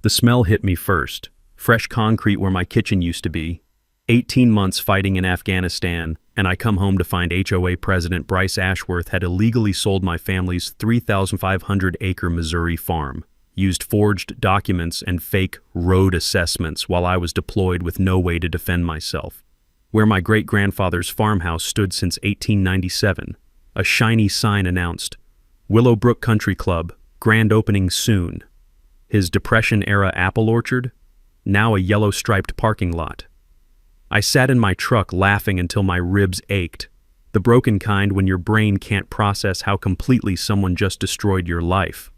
The smell hit me first. Fresh concrete where my kitchen used to be. 18 months fighting in Afghanistan, and I come home to find HOA President Bryce Ashworth had illegally sold my family's 3,500-acre Missouri farm, used forged documents and fake road assessments while I was deployed with no way to defend myself. Where my great-grandfather's farmhouse stood since 1897, a shiny sign announced, Willowbrook Country Club, grand opening soon. His Depression-era apple orchard, now a yellow-striped parking lot. I sat in my truck laughing until my ribs ached, the broken kind when your brain can't process how completely someone just destroyed your life.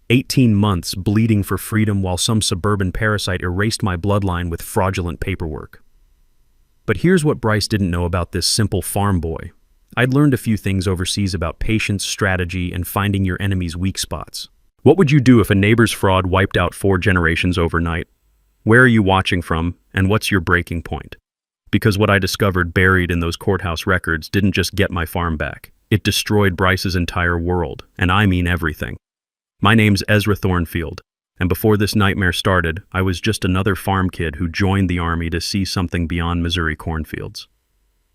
18 months bleeding for freedom while some suburban parasite erased my bloodline with fraudulent paperwork. But here's what Bryce didn't know about this simple farm boy. I'd learned a few things overseas about patience, strategy, and finding your enemy's weak spots. What would you do if a neighbor's fraud wiped out 4 generations overnight? Where are you watching from, and what's your breaking point? Because what I discovered buried in those courthouse records didn't just get my farm back. It destroyed Bryce's entire world, and I mean everything. My name's Ezra Thornfield, and before this nightmare started, I was just another farm kid who joined the Army to see something beyond Missouri cornfields.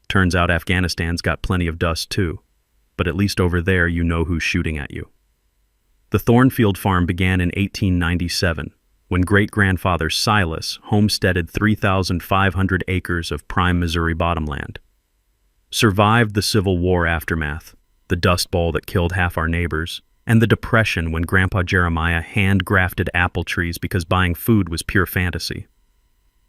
Turns out Afghanistan's got plenty of dust too, but at least over there you know who's shooting at you. The Thornfield farm began in 1897, when great-grandfather Silas homesteaded 3,500 acres of prime Missouri bottomland. Survived the Civil War aftermath, the Dust Bowl that killed half our neighbors, and the Depression when Grandpa Jeremiah hand-grafted apple trees because buying food was pure fantasy.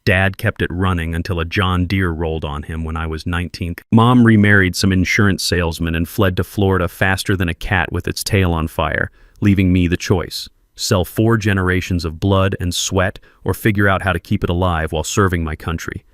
Dad kept it running until a John Deere rolled on him when I was 19. Mom remarried some insurance salesman and fled to Florida faster than a cat with its tail on fire, leaving me the choice. Sell 4 generations of blood and sweat, or figure out how to keep it alive while serving my country.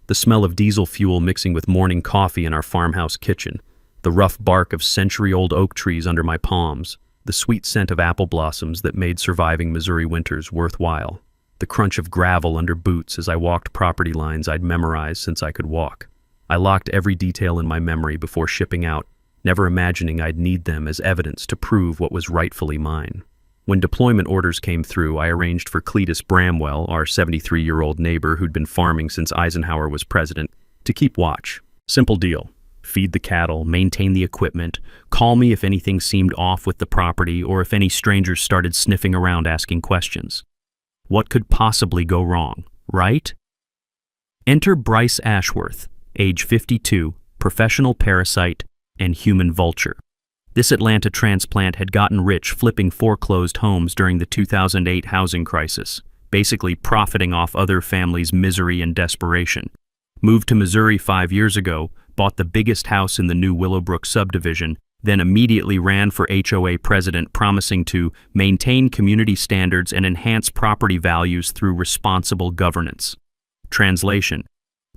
The smell of diesel fuel mixing with morning coffee in our farmhouse kitchen, the rough bark of century-old oak trees under my palms, the sweet scent of apple blossoms that made surviving Missouri winters worthwhile, the crunch of gravel under boots as I walked property lines I'd memorized since I could walk. I locked every detail in my memory before shipping out, never imagining I'd need them as evidence to prove what was rightfully mine. When deployment orders came through, I arranged for Cletus Bramwell, our 73-year-old neighbor who'd been farming since Eisenhower was president, to keep watch. Simple deal. Feed the cattle, maintain the equipment, call me if anything seemed off with the property or if any strangers started sniffing around asking questions. What could possibly go wrong, right? Enter Bryce Ashworth, age 52, professional parasite, and human vulture. This Atlanta transplant had gotten rich flipping foreclosed homes during the 2008 housing crisis, basically profiting off other families' misery and desperation. Moved to Missouri 5 years ago, bought the biggest house in the new Willowbrook subdivision, then immediately ran for HOA president, promising to maintain community standards and enhance property values through responsible governance. Translation: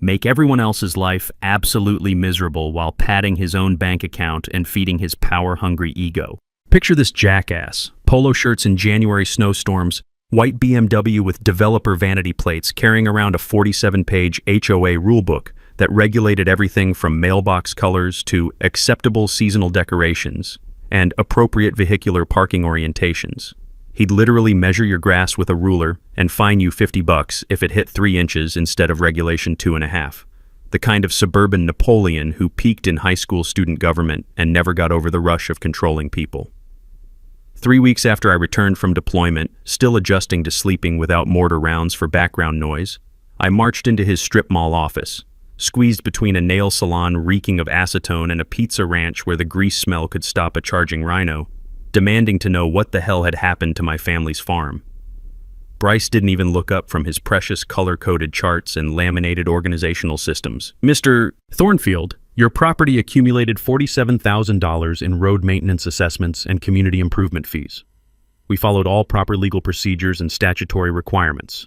make everyone else's life absolutely miserable while padding his own bank account and feeding his power-hungry ego. Picture this jackass, polo shirts in January snowstorms, white BMW with developer vanity plates carrying around a 47-page HOA rulebook that regulated everything from mailbox colors to acceptable seasonal decorations and appropriate vehicular parking orientations. He'd literally measure your grass with a ruler and fine you $50 if it hit 3 inches instead of regulation 2.5. The kind of suburban Napoleon who peaked in high school student government and never got over the rush of controlling people. 3 weeks after I returned from deployment, still adjusting to sleeping without mortar rounds for background noise, I marched into his strip mall office, squeezed between a nail salon reeking of acetone and a pizza ranch where the grease smell could stop a charging rhino, demanding to know what the hell had happened to my family's farm. Bryce didn't even look up from his precious color-coded charts and laminated organizational systems. Mr. Thornfield, your property accumulated $47,000 in road maintenance assessments and community improvement fees. We followed all proper legal procedures and statutory requirements.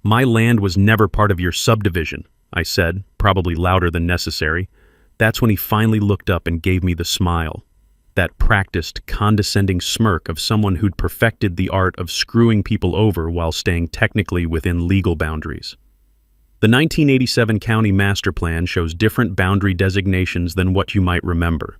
My land was never part of your subdivision, I said, probably louder than necessary. That's when he finally looked up and gave me the smile. That practiced, condescending smirk of someone who'd perfected the art of screwing people over while staying technically within legal boundaries. The 1987 County Master Plan shows different boundary designations than what you might remember.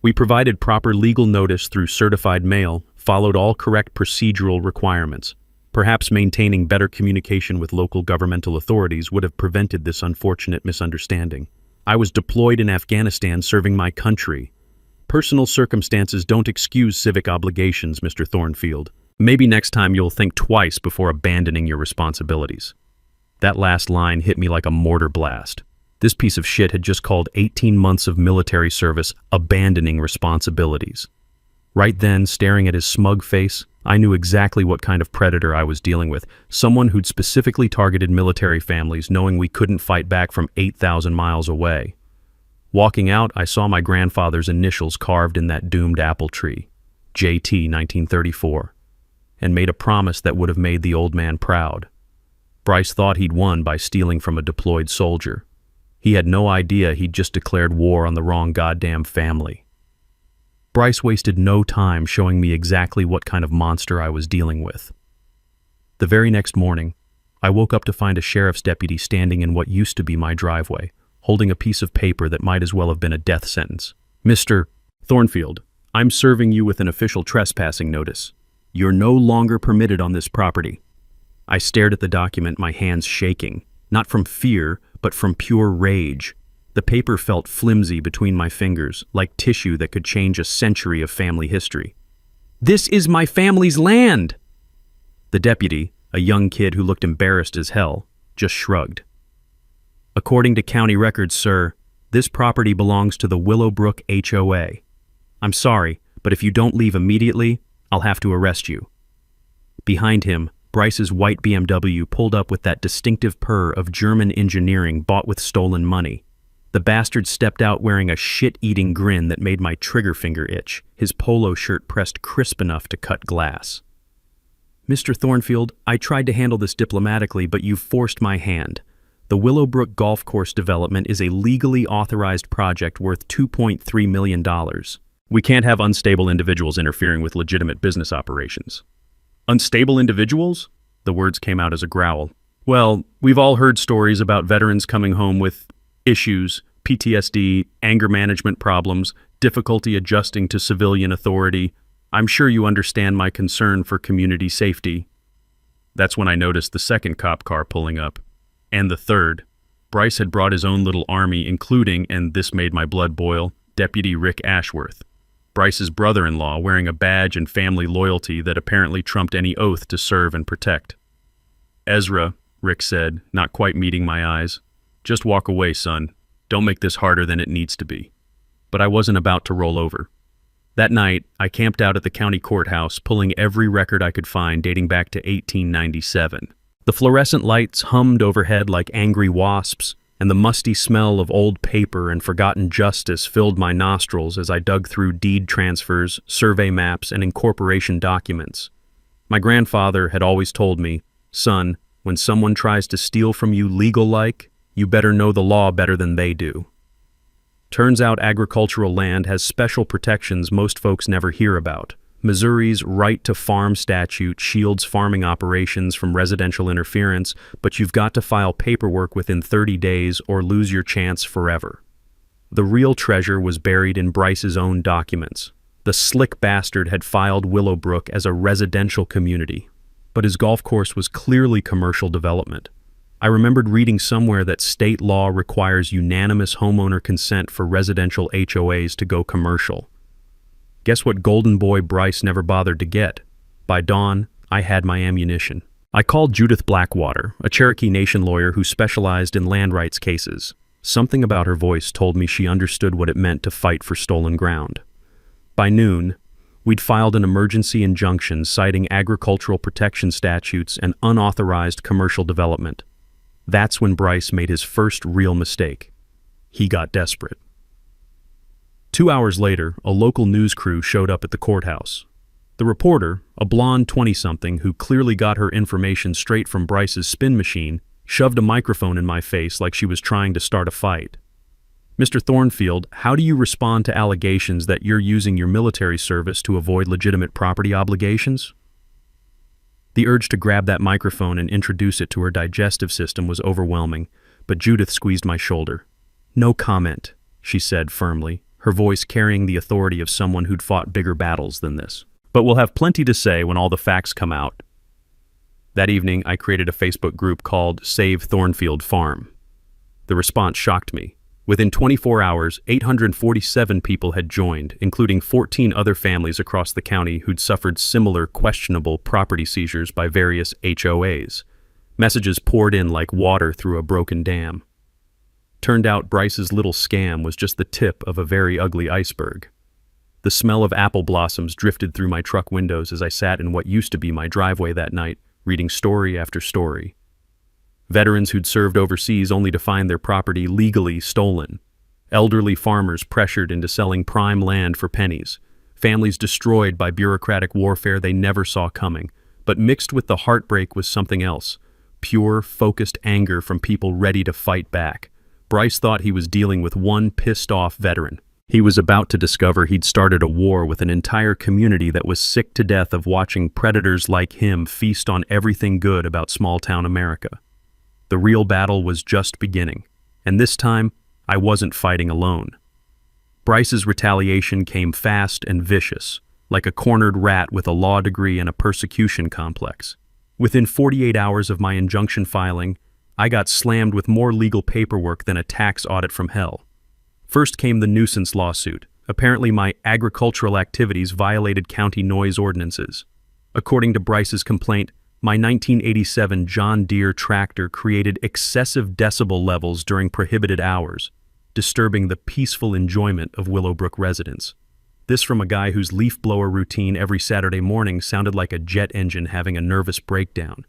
We provided proper legal notice through certified mail, followed all correct procedural requirements. Perhaps maintaining better communication with local governmental authorities would have prevented this unfortunate misunderstanding. I was deployed in Afghanistan serving my country. Personal circumstances don't excuse civic obligations, Mr. Thornfield. Maybe next time you'll think twice before abandoning your responsibilities. That last line hit me like a mortar blast. This piece of shit had just called 18 months of military service abandoning responsibilities. Right then, staring at his smug face, I knew exactly what kind of predator I was dealing with, someone who'd specifically targeted military families knowing we couldn't fight back from 8,000 miles away. Walking out, I saw my grandfather's initials carved in that doomed apple tree, JT 1934, and made a promise that would have made the old man proud. Bryce thought he'd won by stealing from a deployed soldier. He had no idea he'd just declared war on the wrong goddamn family. Bryce wasted no time showing me exactly what kind of monster I was dealing with. The very next morning, I woke up to find a sheriff's deputy standing in what used to be my driveway, holding a piece of paper that might as well have been a death sentence. "Mr. Thornfield, I'm serving you with an official trespassing notice. You're no longer permitted on this property." I stared at the document, my hands shaking, not from fear, but from pure rage. The paper felt flimsy between my fingers, like tissue that could change a century of family history. "This is my family's land!" The deputy, a young kid who looked embarrassed as hell, just shrugged. "According to county records, sir, this property belongs to the Willowbrook HOA. I'm sorry, but if you don't leave immediately, I'll have to arrest you." Behind him, Bryce's white BMW pulled up with that distinctive purr of German engineering bought with stolen money. The bastard stepped out wearing a shit-eating grin that made my trigger finger itch, his polo shirt pressed crisp enough to cut glass. "Mr. Thornfield, I tried to handle this diplomatically, but you forced my hand. The Willowbrook Golf Course development is a legally authorized project worth $2.3 million. We can't have unstable individuals interfering with legitimate business operations." "Unstable individuals?" The words came out as a growl. "Well, we've all heard stories about veterans coming home with issues, PTSD, anger management problems, difficulty adjusting to civilian authority. I'm sure you understand my concern for community safety." That's when I noticed the second cop car pulling up. And the third. Bryce had brought his own little army, including, and this made my blood boil, Deputy Rick Ashworth, Bryce's brother-in-law, wearing a badge and family loyalty that apparently trumped any oath to serve and protect. "Ezra," Rick said, not quite meeting my eyes, "just walk away, son. Don't make this harder than it needs to be." But I wasn't about to roll over. That night, I camped out at the county courthouse, pulling every record I could find dating back to 1897. The fluorescent lights hummed overhead like angry wasps, and the musty smell of old paper and forgotten justice filled my nostrils as I dug through deed transfers, survey maps, and incorporation documents. My grandfather had always told me, "Son, when someone tries to steal from you legal-like, you better know the law better than they do." Turns out agricultural land has special protections most folks never hear about. Missouri's right to farm statute shields farming operations from residential interference, but you've got to file paperwork within 30 days or lose your chance forever. The real treasure was buried in Bryce's own documents. The slick bastard had filed Willowbrook as a residential community, but his golf course was clearly commercial development. I remembered reading somewhere that state law requires unanimous homeowner consent for residential HOAs to go commercial. Guess what golden boy Bryce never bothered to get? By dawn, I had my ammunition. I called Judith Blackwater, a Cherokee Nation lawyer who specialized in land rights cases. Something about her voice told me she understood what it meant to fight for stolen ground. By noon, we'd filed an emergency injunction citing agricultural protection statutes and unauthorized commercial development. That's when Bryce made his first real mistake. He got desperate. 2 hours later, a local news crew showed up at the courthouse. The reporter, a blonde 20-something who clearly got her information straight from Bryce's spin machine, shoved a microphone in my face like she was trying to start a fight. "Mr. Thornfield, how do you respond to allegations that you're using your military service to avoid legitimate property obligations?" The urge to grab that microphone and introduce it to her digestive system was overwhelming, but Judith squeezed my shoulder. "No comment," she said firmly, her voice carrying the authority of someone who'd fought bigger battles than this. "But we'll have plenty to say when all the facts come out." That evening, I created a Facebook group called Save Thornfield Farm. The response shocked me. Within 24 hours, 847 people had joined, including 14 other families across the county who'd suffered similar questionable property seizures by various HOAs. Messages poured in like water through a broken dam. Turned out Bryce's little scam was just the tip of a very ugly iceberg. The smell of apple blossoms drifted through my truck windows as I sat in what used to be my driveway that night, reading story after story. Veterans who'd served overseas only to find their property legally stolen. Elderly farmers pressured into selling prime land for pennies. Families destroyed by bureaucratic warfare they never saw coming. But mixed with the heartbreak was something else. Pure, focused anger from people ready to fight back. Bryce thought he was dealing with one pissed-off veteran. He was about to discover he'd started a war with an entire community that was sick to death of watching predators like him feast on everything good about small-town America. The real battle was just beginning, and this time, I wasn't fighting alone. Bryce's retaliation came fast and vicious, like a cornered rat with a law degree and a persecution complex. Within 48 hours of my injunction filing, I got slammed with more legal paperwork than a tax audit from hell. First came the nuisance lawsuit. Apparently my agricultural activities violated county noise ordinances. According to Bryce's complaint, my 1987 John Deere tractor created excessive decibel levels during prohibited hours, disturbing the peaceful enjoyment of Willowbrook residents. This from a guy whose leaf blower routine every Saturday morning sounded like a jet engine having a nervous breakdown.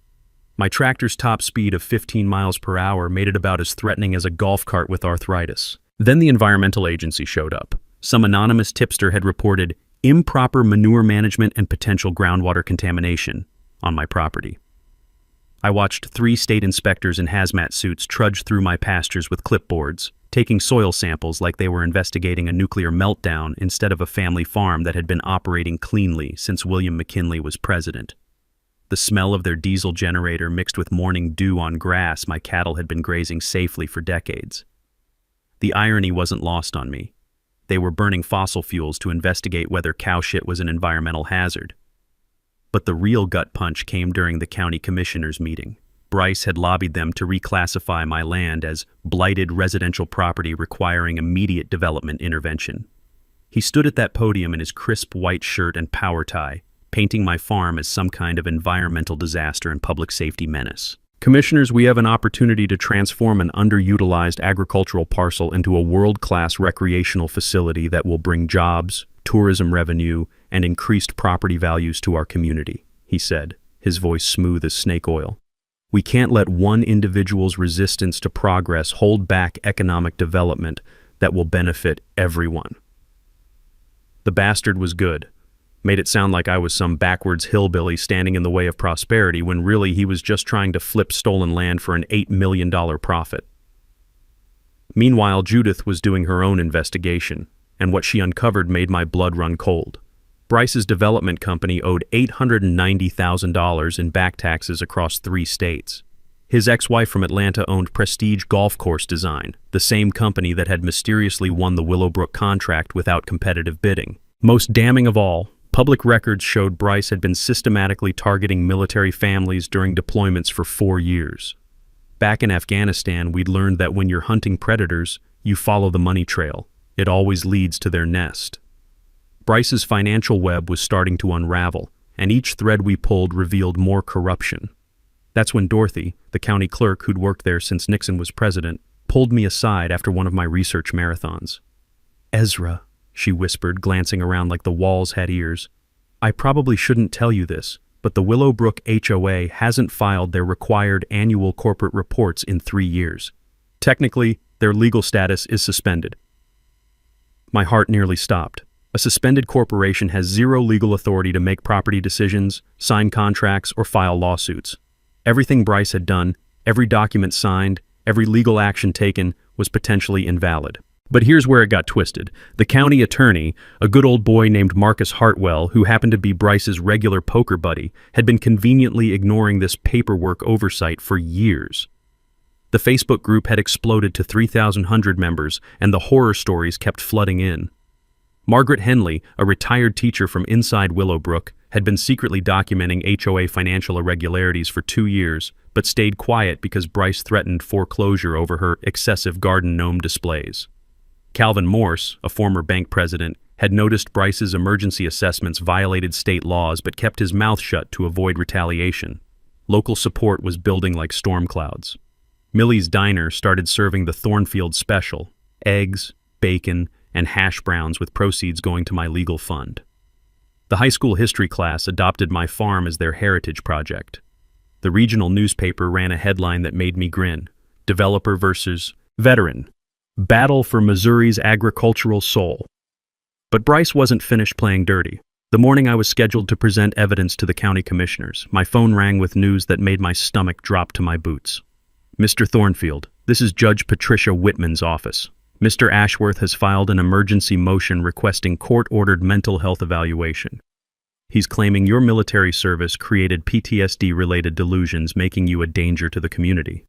My tractor's top speed of 15 miles per hour made it about as threatening as a golf cart with arthritis. Then the environmental agency showed up. Some anonymous tipster had reported improper manure management and potential groundwater contamination on my property. I watched 3 state inspectors in hazmat suits trudge through my pastures with clipboards, taking soil samples like they were investigating a nuclear meltdown instead of a family farm that had been operating cleanly since William McKinley was president. The smell of their diesel generator mixed with morning dew on grass my cattle had been grazing safely for decades. The irony wasn't lost on me. They were burning fossil fuels to investigate whether cow shit was an environmental hazard. But the real gut punch came during the county commissioners' meeting. Bryce had lobbied them to reclassify my land as blighted residential property requiring immediate development intervention. He stood at that podium in his crisp white shirt and power tie, painting my farm as some kind of environmental disaster and public safety menace. Commissioners, we have an opportunity to transform an underutilized agricultural parcel into a world-class recreational facility that will bring jobs, tourism revenue, and increased property values to our community, he said, his voice smooth as snake oil. We can't let one individual's resistance to progress hold back economic development that will benefit everyone. The bastard was good. Made it sound like I was some backwards hillbilly standing in the way of prosperity when really he was just trying to flip stolen land for an $8 million profit. Meanwhile, Judith was doing her own investigation, and what she uncovered made my blood run cold. Bryce's development company owed $890,000 in back taxes across 3 states. His ex-wife from Atlanta owned Prestige Golf Course Design, the same company that had mysteriously won the Willowbrook contract without competitive bidding. Most damning of all, public records showed Bryce had been systematically targeting military families during deployments for 4 years. Back in Afghanistan, we'd learned that when you're hunting predators, you follow the money trail. It always leads to their nest. Bryce's financial web was starting to unravel, and each thread we pulled revealed more corruption. That's when Dorothy, the county clerk who'd worked there since Nixon was president, pulled me aside after one of my research marathons. "Ezra," she whispered, glancing around like the walls had ears, "I probably shouldn't tell you this, but the Willowbrook HOA hasn't filed their required annual corporate reports in 3 years. Technically, their legal status is suspended." My heart nearly stopped. A suspended corporation has 0 legal authority to make property decisions, sign contracts, or file lawsuits. Everything Bryce had done, every document signed, every legal action taken, was potentially invalid. But here's where it got twisted. The county attorney, a good old boy named Marcus Hartwell, who happened to be Bryce's regular poker buddy, had been conveniently ignoring this paperwork oversight for years. The Facebook group had exploded to 3,100 members, and the horror stories kept flooding in. Margaret Henley, a retired teacher from inside Willowbrook, had been secretly documenting HOA financial irregularities for 2 years, but stayed quiet because Bryce threatened foreclosure over her excessive garden gnome displays. Calvin Morse, a former bank president, had noticed Bryce's emergency assessments violated state laws but kept his mouth shut to avoid retaliation. Local support was building like storm clouds. Millie's Diner started serving the Thornfield Special, eggs, bacon, and hash browns with proceeds going to my legal fund. The high school history class adopted my farm as their heritage project. The regional newspaper ran a headline that made me grin. Developer versus veteran. Battle for Missouri's agricultural soul. But Bryce wasn't finished playing dirty. The morning I was scheduled to present evidence to the county commissioners, my phone rang with news that made my stomach drop to my boots. Mr. Thornfield, this is Judge Patricia Whitman's office. Mr. Ashworth has filed an emergency motion requesting court-ordered mental health evaluation. He's claiming your military service created PTSD-related delusions, making you a danger to the community.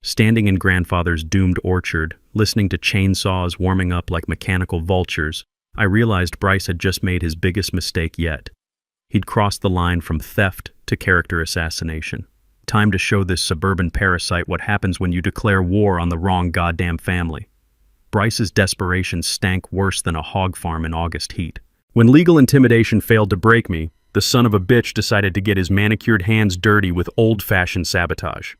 Standing in grandfather's doomed orchard, listening to chainsaws warming up like mechanical vultures, I realized Bryce had just made his biggest mistake yet. He'd crossed the line from theft to character assassination. Time to show this suburban parasite what happens when you declare war on the wrong goddamn family. Bryce's desperation stank worse than a hog farm in August heat. When legal intimidation failed to break me, the son of a bitch decided to get his manicured hands dirty with old-fashioned sabotage.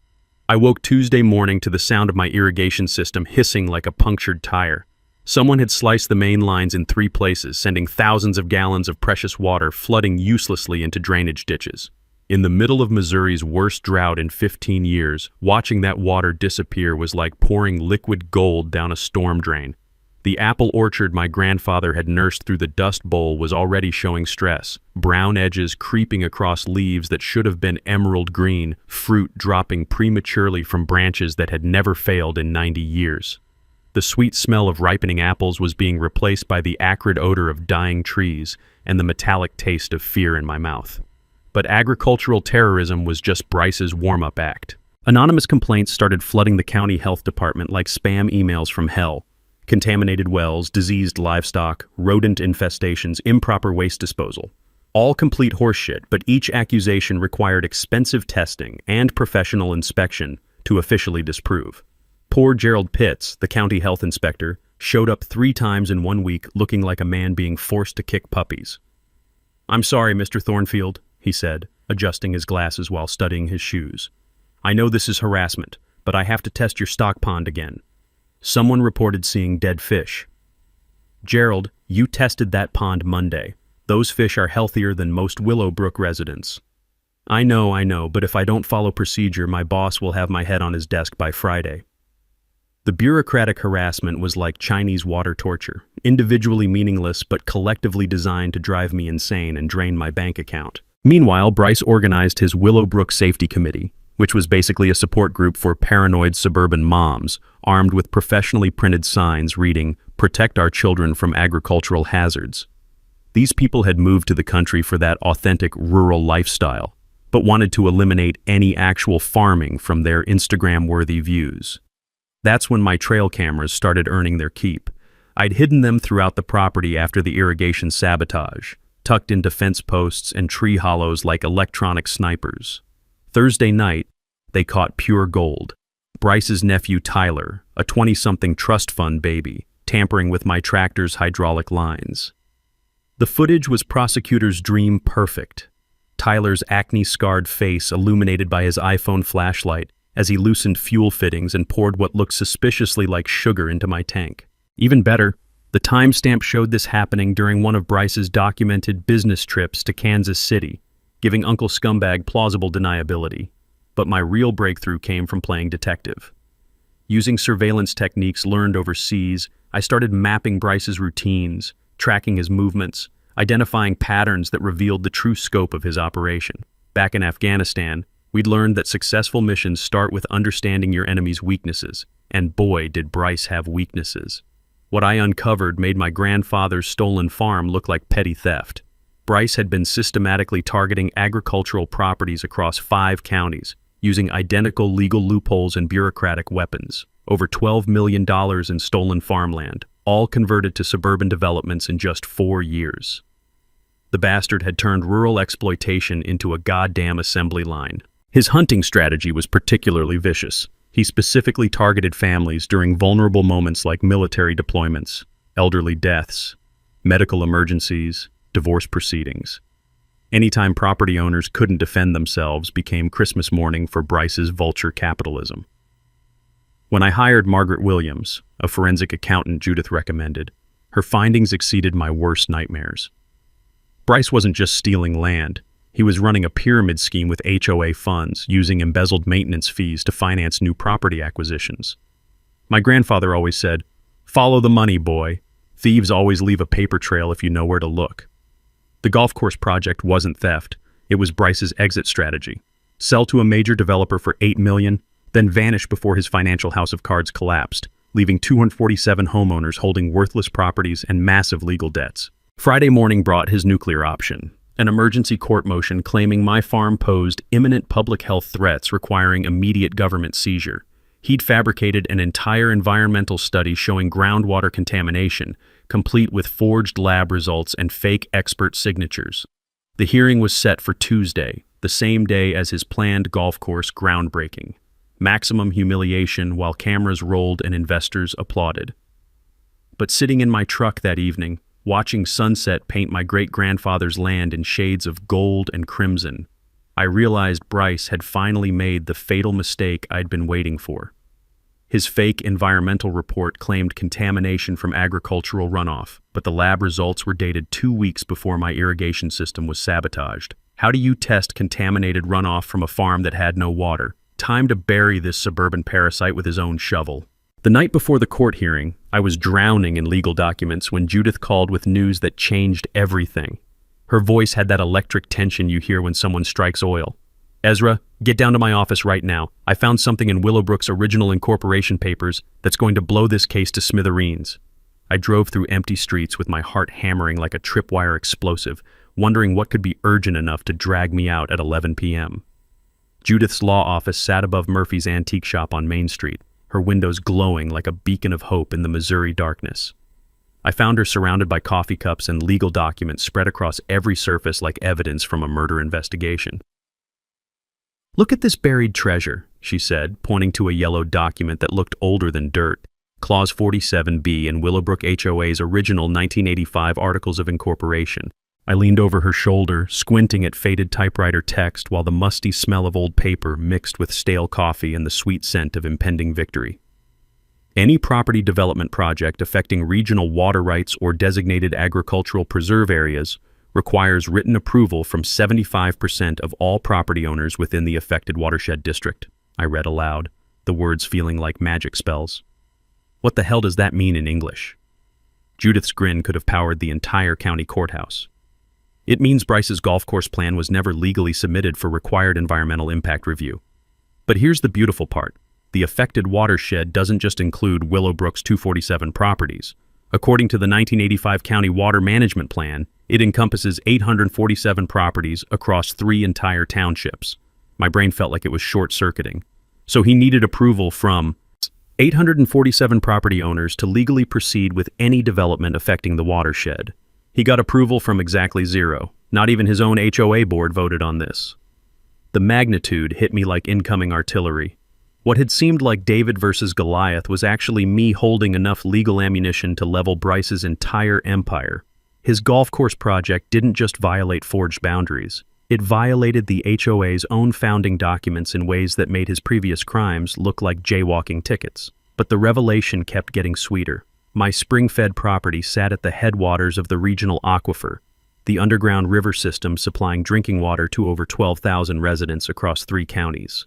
I woke Tuesday morning to the sound of my irrigation system hissing like a punctured tire. Someone had sliced the main lines in 3 places, sending thousands of gallons of precious water flooding uselessly into drainage ditches. In the middle of Missouri's worst drought in 15 years, watching that water disappear was like pouring liquid gold down a storm drain. The apple orchard my grandfather had nursed through the Dust Bowl was already showing stress, brown edges creeping across leaves that should have been emerald green, fruit dropping prematurely from branches that had never failed in 90 years. The sweet smell of ripening apples was being replaced by the acrid odor of dying trees and the metallic taste of fear in my mouth. But agricultural terrorism was just Bryce's warm-up act. Anonymous complaints started flooding the county health department like spam emails from hell. Contaminated wells, diseased livestock, rodent infestations, improper waste disposal. All complete horseshit, but each accusation required expensive testing and professional inspection to officially disprove. Poor Gerald Pitts, the county health inspector, showed up 3 times in 1 week looking like a man being forced to kick puppies. "I'm sorry, Mr. Thornfield," he said, adjusting his glasses while studying his shoes. "I know this is harassment, but I have to test your stock pond again. Someone reported seeing dead fish." "Gerald, you tested that pond Monday. Those fish are healthier than most Willowbrook residents." I know, but if I don't follow procedure, my boss will have my head on his desk by Friday." The bureaucratic harassment was like Chinese water torture, individually meaningless but collectively designed to drive me insane and drain my bank account. Meanwhile, Bryce organized his Willowbrook Safety Committee, which was basically a support group for paranoid suburban moms, armed with professionally printed signs reading, "Protect our children from agricultural hazards." These people had moved to the country for that authentic rural lifestyle, but wanted to eliminate any actual farming from their Instagram-worthy views. That's when my trail cameras started earning their keep. I'd hidden them throughout the property after the irrigation sabotage, tucked into fence posts and tree hollows like electronic snipers. Thursday night, they caught pure gold. Bryce's nephew Tyler, a 20-something trust fund baby, tampering with my tractor's hydraulic lines. The footage was prosecutors' dream perfect. Tyler's acne-scarred face illuminated by his iPhone flashlight as he loosened fuel fittings and poured what looked suspiciously like sugar into my tank. Even better, the timestamp showed this happening during one of Bryce's documented business trips to Kansas City, giving Uncle Scumbag plausible deniability. But my real breakthrough came from playing detective. Using surveillance techniques learned overseas, I started mapping Bryce's routines, tracking his movements, identifying patterns that revealed the true scope of his operation. Back in Afghanistan, we'd learned that successful missions start with understanding your enemy's weaknesses, and boy, did Bryce have weaknesses. What I uncovered made my grandfather's stolen farm look like petty theft. Bryce had been systematically targeting agricultural properties across 5 counties, using identical legal loopholes and bureaucratic weapons. Over $12 million in stolen farmland, all converted to suburban developments in just 4 years. The bastard had turned rural exploitation into a goddamn assembly line. His hunting strategy was particularly vicious. He specifically targeted families during vulnerable moments like military deployments, elderly deaths, medical emergencies, divorce proceedings. Anytime property owners couldn't defend themselves became Christmas morning for Bryce's vulture capitalism. When I hired Margaret Williams, a forensic accountant Judith recommended, her findings exceeded my worst nightmares. Bryce wasn't just stealing land. He was running a pyramid scheme with HOA funds, using embezzled maintenance fees to finance new property acquisitions. My grandfather always said, "Follow the money, boy. Thieves always leave a paper trail if you know where to look." The golf course project wasn't theft. It was Bryce's exit strategy. Sell to a major developer for $8 million, then vanish before his financial house of cards collapsed, leaving 247 homeowners holding worthless properties and massive legal debts. Friday morning brought his nuclear option. An emergency court motion claiming my farm posed imminent public health threats requiring immediate government seizure. He'd fabricated an entire environmental study showing groundwater contamination, complete with forged lab results and fake expert signatures. The hearing was set for Tuesday, the same day as his planned golf course groundbreaking. Maximum humiliation while cameras rolled and investors applauded. But sitting in my truck that evening, watching sunset paint my great-grandfather's land in shades of gold and crimson, I realized Bryce had finally made the fatal mistake I'd been waiting for. His fake environmental report claimed contamination from agricultural runoff, but the lab results were dated 2 weeks before my irrigation system was sabotaged. How do you test contaminated runoff from a farm that had no water? Time to bury this suburban parasite with his own shovel. The night before the court hearing, I was drowning in legal documents when Judith called with news that changed everything. Her voice had that electric tension you hear when someone strikes oil. "Ezra, get down to my office right now. I found something in Willowbrook's original incorporation papers that's going to blow this case to smithereens." I drove through empty streets with my heart hammering like a tripwire explosive, wondering what could be urgent enough to drag me out at 11 p.m. Judith's law office sat above Murphy's antique shop on Main Street, her windows glowing like a beacon of hope in the Missouri darkness. I found her surrounded by coffee cups and legal documents spread across every surface like evidence from a murder investigation. "Look at this buried treasure," she said, pointing to a yellow document that looked older than dirt. Clause 47B in Willowbrook HOA's original 1985 Articles of Incorporation. I leaned over her shoulder, squinting at faded typewriter text while the musty smell of old paper mixed with stale coffee and the sweet scent of impending victory. Any property development project affecting regional water rights or designated agricultural preserve areas requires written approval from 75% of all property owners within the affected watershed district. I read aloud, the words feeling like magic spells. What the hell does that mean in English? Judith's grin could have powered the entire county courthouse. It means Bryce's golf course plan was never legally submitted for required environmental impact review. But here's the beautiful part. The affected watershed doesn't just include Willowbrook's 247 properties. According to the 1985 County Water Management Plan, it encompasses 847 properties across 3 entire townships. My brain felt like it was short-circuiting. So he needed approval from 847 property owners to legally proceed with any development affecting the watershed. He got approval from exactly 0. Not even his own HOA board voted on this. The magnitude hit me like incoming artillery. What had seemed like David versus Goliath was actually me holding enough legal ammunition to level Bryce's entire empire. His golf course project didn't just violate forged boundaries. It violated the HOA's own founding documents in ways that made his previous crimes look like jaywalking tickets. But the revelation kept getting sweeter. My spring-fed property sat at the headwaters of the regional aquifer, the underground river system supplying drinking water to over 12,000 residents across 3 counties.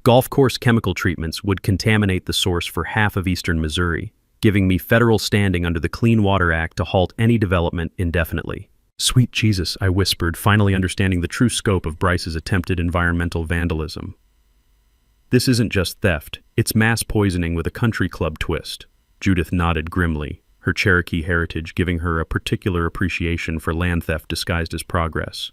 Golf course chemical treatments would contaminate the source for half of eastern Missouri, giving me federal standing under the Clean Water Act to halt any development indefinitely. "Sweet Jesus," I whispered, finally understanding the true scope of Bryce's attempted environmental vandalism. "This isn't just theft, it's mass poisoning with a country club twist." Judith nodded grimly, her Cherokee heritage giving her a particular appreciation for land theft disguised as progress.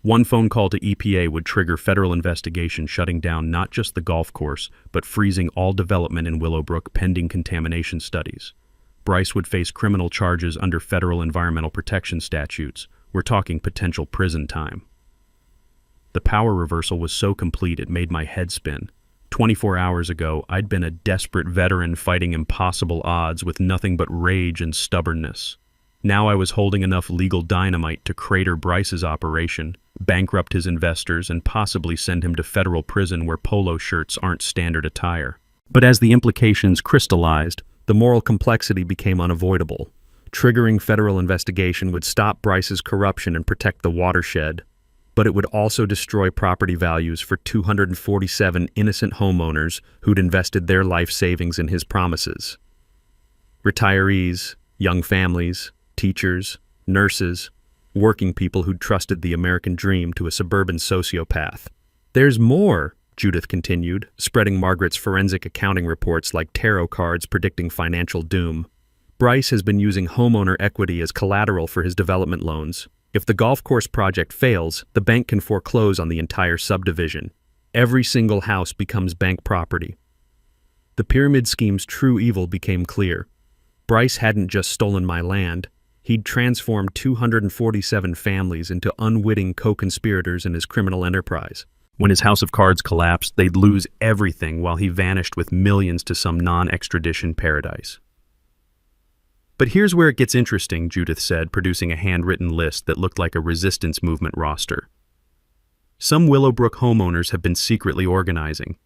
One phone call to EPA would trigger federal investigation shutting down not just the golf course, but freezing all development in Willowbrook pending contamination studies. Bryce would face criminal charges under federal environmental protection statutes, We're talking potential prison time. The power reversal was so complete it made my head spin. 24 hours ago, I'd been a desperate veteran fighting impossible odds with nothing but rage and stubbornness. Now I was holding enough legal dynamite to crater Bryce's operation, bankrupt his investors, and possibly send him to federal prison where polo shirts aren't standard attire. But as the implications crystallized, the moral complexity became unavoidable. Triggering federal investigation would stop Bryce's corruption and protect the watershed, but it would also destroy property values for 247 innocent homeowners who'd invested their life savings in his promises. Retirees, young families, teachers, nurses, working people who'd trusted the American dream to a suburban sociopath. "There's more," Judith continued, spreading Margaret's forensic accounting reports like tarot cards predicting financial doom. "Bryce has been using homeowner equity as collateral for his development loans. If the golf course project fails, the bank can foreclose on the entire subdivision. Every single house becomes bank property." The pyramid scheme's true evil became clear. Bryce hadn't just stolen my land. He'd transformed 247 families into unwitting co-conspirators in his criminal enterprise. When his house of cards collapsed, they'd lose everything while he vanished with millions to some non-extradition paradise. "But here's where it gets interesting," Judith said, producing a handwritten list that looked like a resistance movement roster. "Some Willowbrook homeowners have been secretly organizing.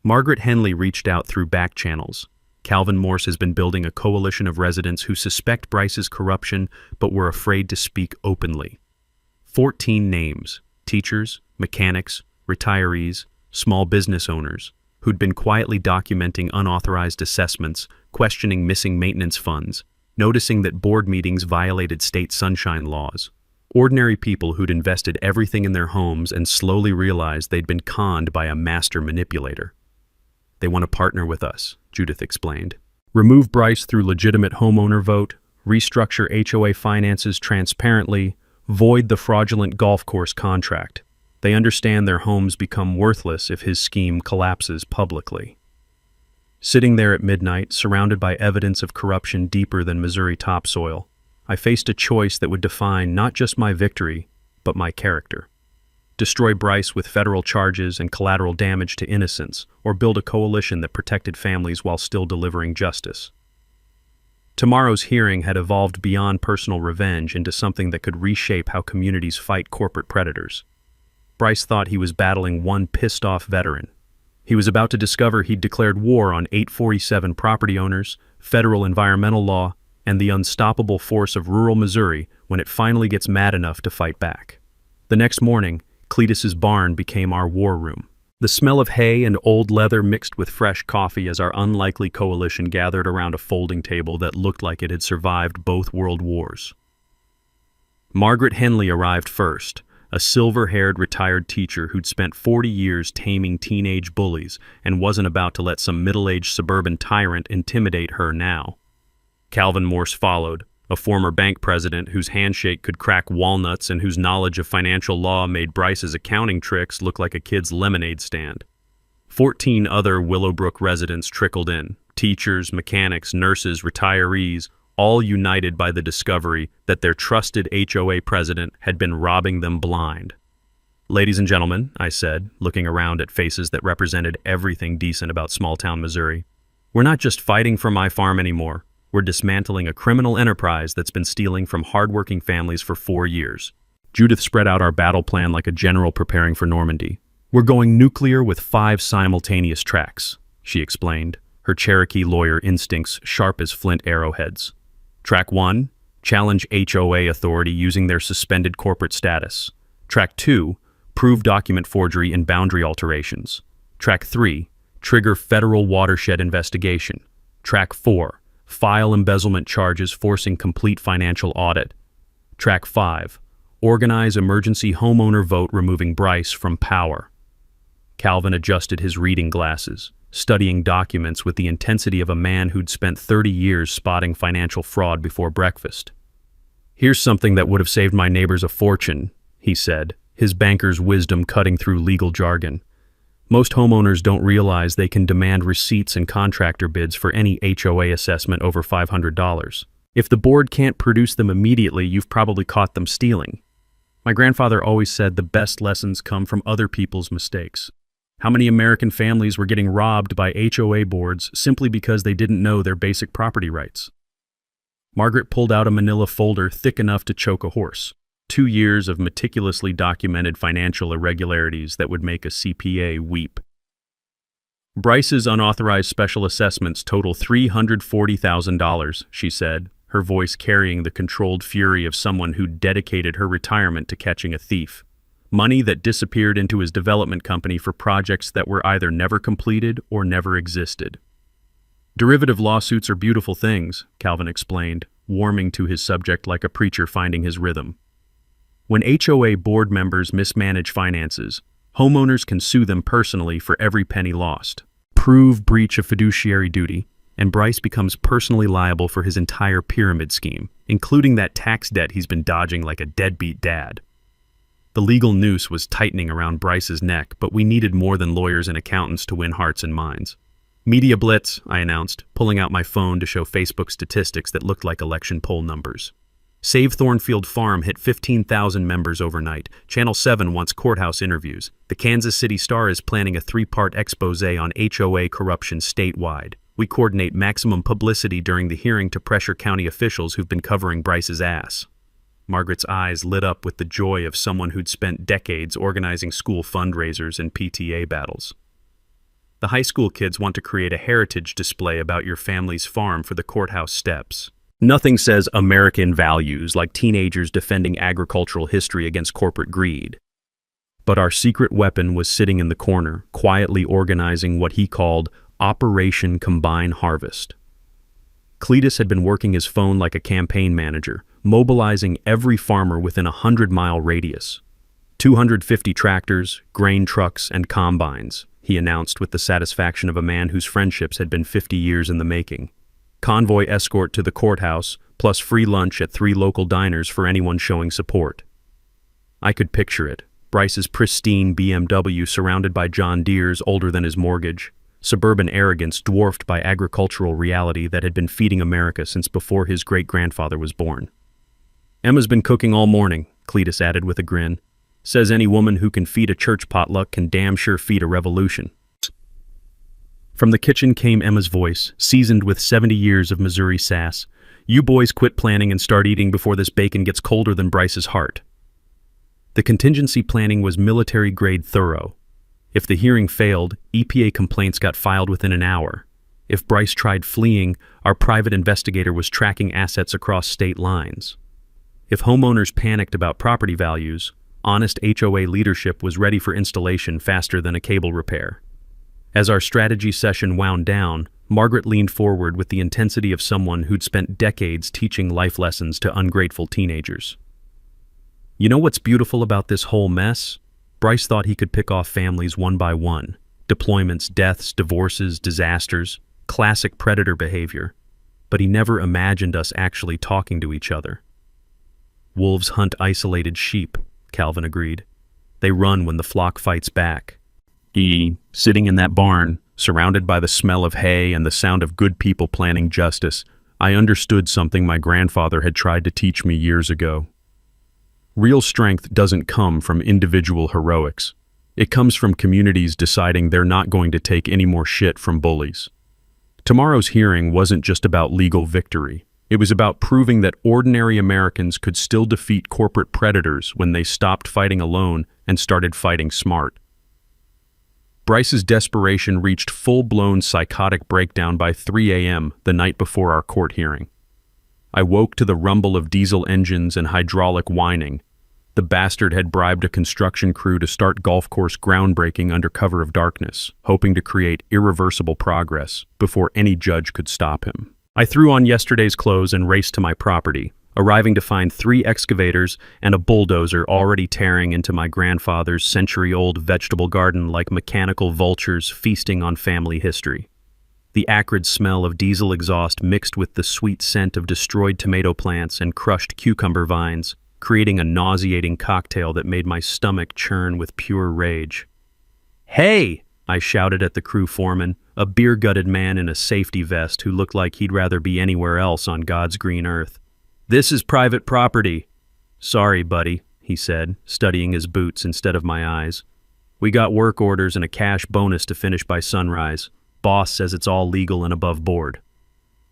Margaret Henley reached out through back channels. Calvin Morse has been building a coalition of residents who suspect Bryce's corruption but were afraid to speak openly. 14 names: teachers, mechanics, retirees, small business owners, who'd been quietly documenting unauthorized assessments, questioning missing maintenance funds, noticing that board meetings violated state sunshine laws. Ordinary people who'd invested everything in their homes and slowly realized they'd been conned by a master manipulator. They want to partner with us," Judith explained. "Remove Bryce through legitimate homeowner vote, restructure HOA finances transparently, void the fraudulent golf course contract. They understand their homes become worthless if his scheme collapses publicly." Sitting there at midnight, surrounded by evidence of corruption deeper than Missouri topsoil, I faced a choice that would define not just my victory, but my character. Destroy Bryce with federal charges and collateral damage to innocents, or build a coalition that protected families while still delivering justice. Tomorrow's hearing had evolved beyond personal revenge into something that could reshape how communities fight corporate predators. Bryce thought he was battling one pissed-off veteran. He was about to discover he'd declared war on 847 property owners, federal environmental law, and the unstoppable force of rural Missouri when it finally gets mad enough to fight back. The next morning, Cletus's barn became our war room. The smell of hay and old leather mixed with fresh coffee as our unlikely coalition gathered around a folding table that looked like it had survived both world wars. Margaret Henley arrived first, a silver-haired retired teacher who'd spent 40 years taming teenage bullies and wasn't about to let some middle-aged suburban tyrant intimidate her now. Calvin Morse followed, a former bank president whose handshake could crack walnuts and whose knowledge of financial law made Bryce's accounting tricks look like a kid's lemonade stand. 14 other Willowbrook residents trickled in, teachers, mechanics, nurses, retirees, all united by the discovery that their trusted HOA president had been robbing them blind. "Ladies and gentlemen," I said, looking around at faces that represented everything decent about small-town Missouri, "we're not just fighting for my farm anymore. We're dismantling a criminal enterprise that's been stealing from hardworking families for 4 years." Judith spread out our battle plan like a general preparing for Normandy. "We're going nuclear with 5 simultaneous tracks," she explained, her Cherokee lawyer instincts sharp as flint arrowheads. "Track 1, challenge HOA authority using their suspended corporate status. Track 2, prove document forgery and boundary alterations. Track 3, trigger federal watershed investigation. Track 4, file embezzlement charges forcing complete financial audit. Track 5, organize emergency homeowner vote removing Bryce from power." Calvin adjusted his reading glasses, studying documents with the intensity of a man who'd spent 30 years spotting financial fraud before breakfast. "Here's something that would have saved my neighbors a fortune," he said, his banker's wisdom cutting through legal jargon. "Most homeowners don't realize they can demand receipts and contractor bids for any HOA assessment over $500. If the board can't produce them immediately, you've probably caught them stealing. My grandfather always said the best lessons come from other people's mistakes. How many American families were getting robbed by HOA boards simply because they didn't know their basic property rights? Margaret pulled out a manila folder thick enough to choke a horse. 2 years of meticulously documented financial irregularities that would make a CPA weep. Bryce's unauthorized special assessments total $340,000, she said, her voice carrying the controlled fury of someone who'd dedicated her retirement to catching a thief. Money that disappeared into his development company for projects that were either never completed or never existed. Derivative lawsuits are beautiful things, Calvin explained, warming to his subject like a preacher finding his rhythm. When HOA board members mismanage finances, homeowners can sue them personally for every penny lost. Prove breach of fiduciary duty, and Bryce becomes personally liable for his entire pyramid scheme, including that tax debt he's been dodging like a deadbeat dad. The legal noose was tightening around Bryce's neck, but we needed more than lawyers and accountants to win hearts and minds. Media blitz, I announced, pulling out my phone to show Facebook statistics that looked like election poll numbers. Save Thornfield Farm hit 15,000 members overnight. Channel 7 wants courthouse interviews. The Kansas City Star is planning a 3-part expose on HOA corruption statewide. We coordinate maximum publicity during the hearing to pressure county officials who've been covering Bryce's ass. Margaret's eyes lit up with the joy of someone who'd spent decades organizing school fundraisers and PTA battles. The high school kids want to create a heritage display about your family's farm for the courthouse steps. Nothing says American values like teenagers defending agricultural history against corporate greed. But our secret weapon was sitting in the corner, quietly organizing what he called Operation Combine Harvest. Cletus had been working his phone like a campaign manager, mobilizing every farmer within a 100-mile radius. 250 tractors, grain trucks, and combines, he announced with the satisfaction of a man whose friendships had been 50 years in the making. Convoy escort to the courthouse, plus free lunch at 3 local diners for anyone showing support. I could picture it. Bryce's pristine BMW surrounded by John Deeres older than his mortgage. Suburban arrogance dwarfed by agricultural reality that had been feeding America since before his great-grandfather was born. Emma's been cooking all morning, Cletus added with a grin. Says any woman who can feed a church potluck can damn sure feed a revolution. From the kitchen came Emma's voice, seasoned with 70 years of Missouri sass. You boys quit planning and start eating before this bacon gets colder than Bryce's heart. The contingency planning was military-grade thorough. If the hearing failed, EPA complaints got filed within an hour. If Bryce tried fleeing, our private investigator was tracking assets across state lines. If homeowners panicked about property values, honest HOA leadership was ready for installation faster than a cable repair. As our strategy session wound down, Margaret leaned forward with the intensity of someone who'd spent decades teaching life lessons to ungrateful teenagers. You know what's beautiful about this whole mess? Bryce thought he could pick off families one by one. Deployments, deaths, divorces, disasters, classic predator behavior. But he never imagined us actually talking to each other. Wolves hunt isolated sheep, Calvin agreed. They run when the flock fights back. Sitting in that barn, surrounded by the smell of hay and the sound of good people planning justice, I understood something my grandfather had tried to teach me years ago. Real strength doesn't come from individual heroics. It comes from communities deciding they're not going to take any more shit from bullies. Tomorrow's hearing wasn't just about legal victory. It was about proving that ordinary Americans could still defeat corporate predators when they stopped fighting alone and started fighting smart. Bryce's desperation reached full-blown psychotic breakdown by 3 a.m. the night before our court hearing. I woke to the rumble of diesel engines and hydraulic whining. The bastard had bribed a construction crew to start golf course groundbreaking under cover of darkness, hoping to create irreversible progress before any judge could stop him. I threw on yesterday's clothes and raced to my property, arriving to find 3 excavators and a bulldozer already tearing into my grandfather's century-old vegetable garden like mechanical vultures feasting on family history. The acrid smell of diesel exhaust mixed with the sweet scent of destroyed tomato plants and crushed cucumber vines, creating a nauseating cocktail that made my stomach churn with pure rage. "Hey!" I shouted at the crew foreman, a beer-gutted man in a safety vest who looked like he'd rather be anywhere else on God's green earth. "This is private property." "Sorry, buddy," he said, studying his boots instead of my eyes. "We got work orders and a cash bonus to finish by sunrise. Boss says it's all legal and above board."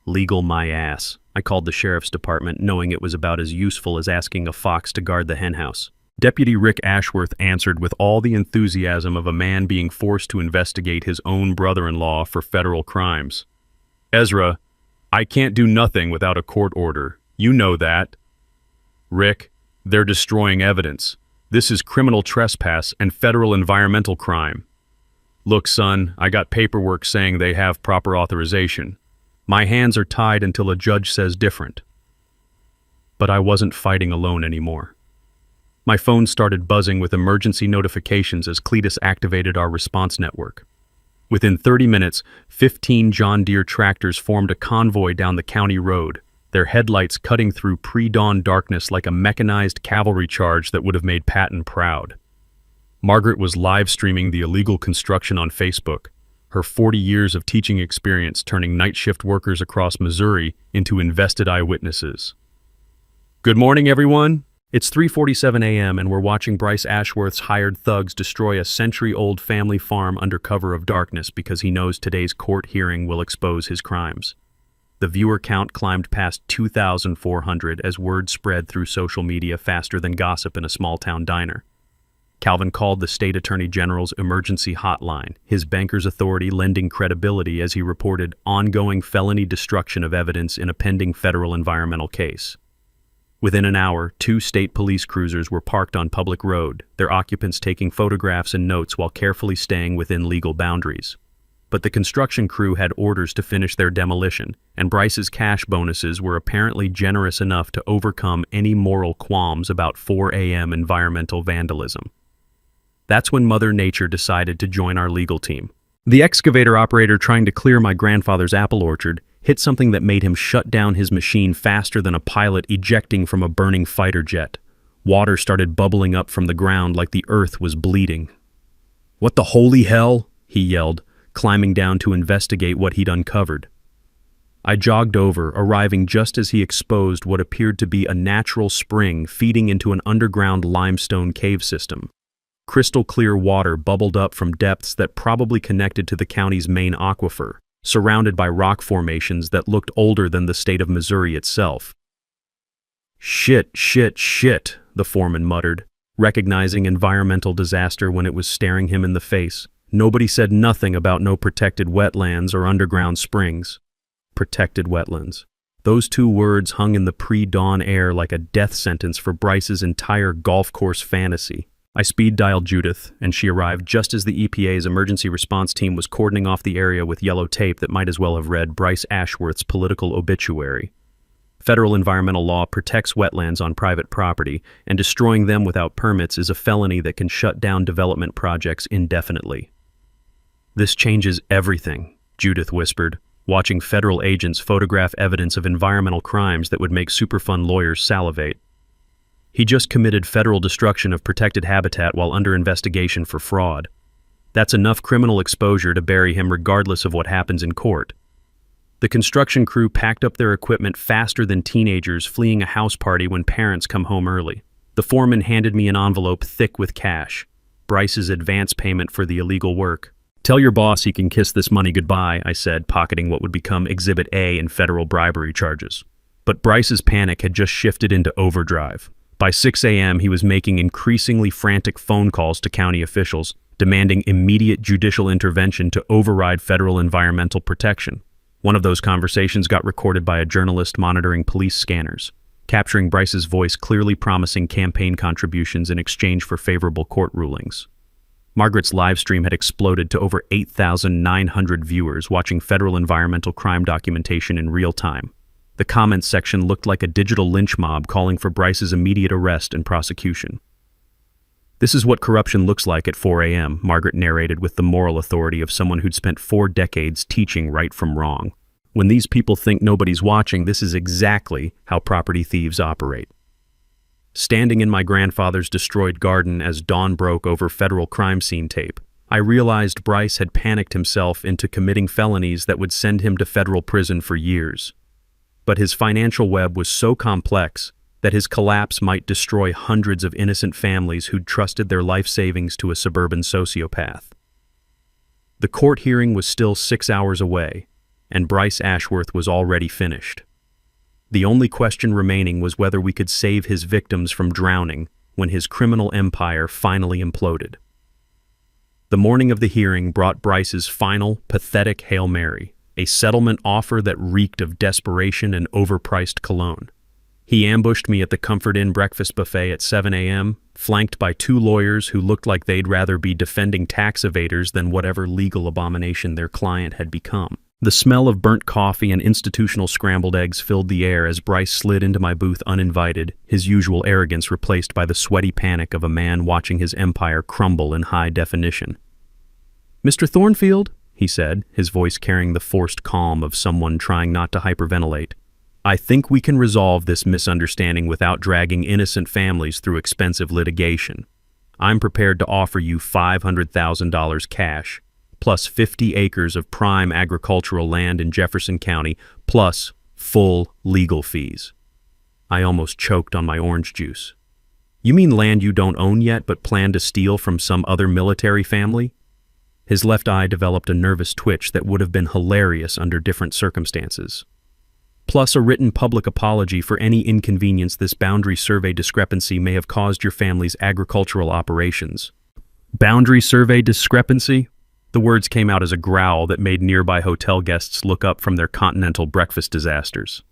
Legal my ass. I called the sheriff's department, knowing it was about as useful as asking a fox to guard the henhouse. Deputy Rick Ashworth answered with all the enthusiasm of a man being forced to investigate his own brother-in-law for federal crimes. "Ezra, I can't do nothing without a court order. You know that." "Rick, they're destroying evidence. This is criminal trespass and federal environmental crime." "Look, son, I got paperwork saying they have proper authorization. My hands are tied until a judge says different." But I wasn't fighting alone anymore. My phone started buzzing with emergency notifications as Cletus activated our response network. Within 30 minutes, 15 John Deere tractors formed a convoy down the county road, their headlights cutting through pre-dawn darkness like a mechanized cavalry charge that would have made Patton proud. Margaret was live-streaming the illegal construction on Facebook, her 40 years of teaching experience turning night shift workers across Missouri into invested eyewitnesses. "Good morning, everyone. It's 3:47 a.m. and we're watching Bryce Ashworth's hired thugs destroy a century-old family farm under cover of darkness because he knows today's court hearing will expose his crimes." The viewer count climbed past 2,400 as word spread through social media faster than gossip in a small-town diner. Calvin called the state attorney general's emergency hotline, his banker's authority lending credibility as he reported ongoing felony destruction of evidence in a pending federal environmental case. Within an hour, 2 state police cruisers were parked on public road, their occupants taking photographs and notes while carefully staying within legal boundaries. But the construction crew had orders to finish their demolition, and Bryce's cash bonuses were apparently generous enough to overcome any moral qualms about 4 a.m. environmental vandalism. That's when Mother Nature decided to join our legal team. The excavator operator trying to clear my grandfather's apple orchard hit something that made him shut down his machine faster than a pilot ejecting from a burning fighter jet. Water started bubbling up from the ground like the earth was bleeding. "What the holy hell?" he yelled, climbing down to investigate what he'd uncovered. I jogged over, arriving just as he exposed what appeared to be a natural spring feeding into an underground limestone cave system. Crystal clear water bubbled up from depths that probably connected to the county's main aquifer, surrounded by rock formations that looked older than the state of Missouri itself. "Shit, shit, shit," the foreman muttered, recognizing environmental disaster when it was staring him in the face. Nobody said nothing about no protected wetlands or underground springs. Protected wetlands. Those 2 words hung in the pre-dawn air like a death sentence for Bryce's entire golf course fantasy. I speed-dialed Judith, and she arrived just as the EPA's emergency response team was cordoning off the area with yellow tape that might as well have read Bryce Ashworth's political obituary. Federal environmental law protects wetlands on private property, and destroying them without permits is a felony that can shut down development projects indefinitely. "This changes everything," Judith whispered, watching federal agents photograph evidence of environmental crimes that would make Superfund lawyers salivate. He just committed federal destruction of protected habitat while under investigation for fraud. That's enough criminal exposure to bury him regardless of what happens in court. The construction crew packed up their equipment faster than teenagers fleeing a house party when parents come home early. The foreman handed me an envelope thick with cash, Bryce's advance payment for the illegal work. "Tell your boss he can kiss this money goodbye," I said, pocketing what would become Exhibit A in federal bribery charges. But Bryce's panic had just shifted into overdrive. By 6 a.m., he was making increasingly frantic phone calls to county officials, demanding immediate judicial intervention to override federal environmental protection. One of those conversations got recorded by a journalist monitoring police scanners, capturing Bryce's voice clearly promising campaign contributions in exchange for favorable court rulings. Margaret's live stream had exploded to over 8,900 viewers watching federal environmental crime documentation in real time. The comments section looked like a digital lynch mob calling for Bryce's immediate arrest and prosecution. "This is what corruption looks like at 4 a.m., Margaret narrated with the moral authority of someone who'd spent 4 decades teaching right from wrong. "When these people think nobody's watching, this is exactly how property thieves operate." Standing in my grandfather's destroyed garden as dawn broke over federal crime scene tape, I realized Bryce had panicked himself into committing felonies that would send him to federal prison for years. But his financial web was so complex that his collapse might destroy hundreds of innocent families who'd trusted their life savings to a suburban sociopath. The court hearing was still 6 hours away, and Bryce Ashworth was already finished. The only question remaining was whether we could save his victims from drowning when his criminal empire finally imploded. The morning of the hearing brought Bryce's final, pathetic Hail Mary, a settlement offer that reeked of desperation and overpriced cologne. He ambushed me at the Comfort Inn breakfast buffet at 7 a.m., flanked by 2 lawyers who looked like they'd rather be defending tax evaders than whatever legal abomination their client had become. The smell of burnt coffee and institutional scrambled eggs filled the air as Bryce slid into my booth uninvited, his usual arrogance replaced by the sweaty panic of a man watching his empire crumble in high definition. "Mr. Thornfield," he said, his voice carrying the forced calm of someone trying not to hyperventilate, "I think we can resolve this misunderstanding without dragging innocent families through expensive litigation. I'm prepared to offer you $500,000 cash, plus 50 acres of prime agricultural land in Jefferson County, plus full legal fees." I almost choked on my orange juice. "You mean land you don't own yet but plan to steal from some other military family?" His left eye developed a nervous twitch that would have been hilarious under different circumstances. "Plus a written public apology for any inconvenience this boundary survey discrepancy may have caused your family's agricultural operations." Boundary survey discrepancy? The words came out as a growl that made nearby hotel guests look up from their continental breakfast disasters.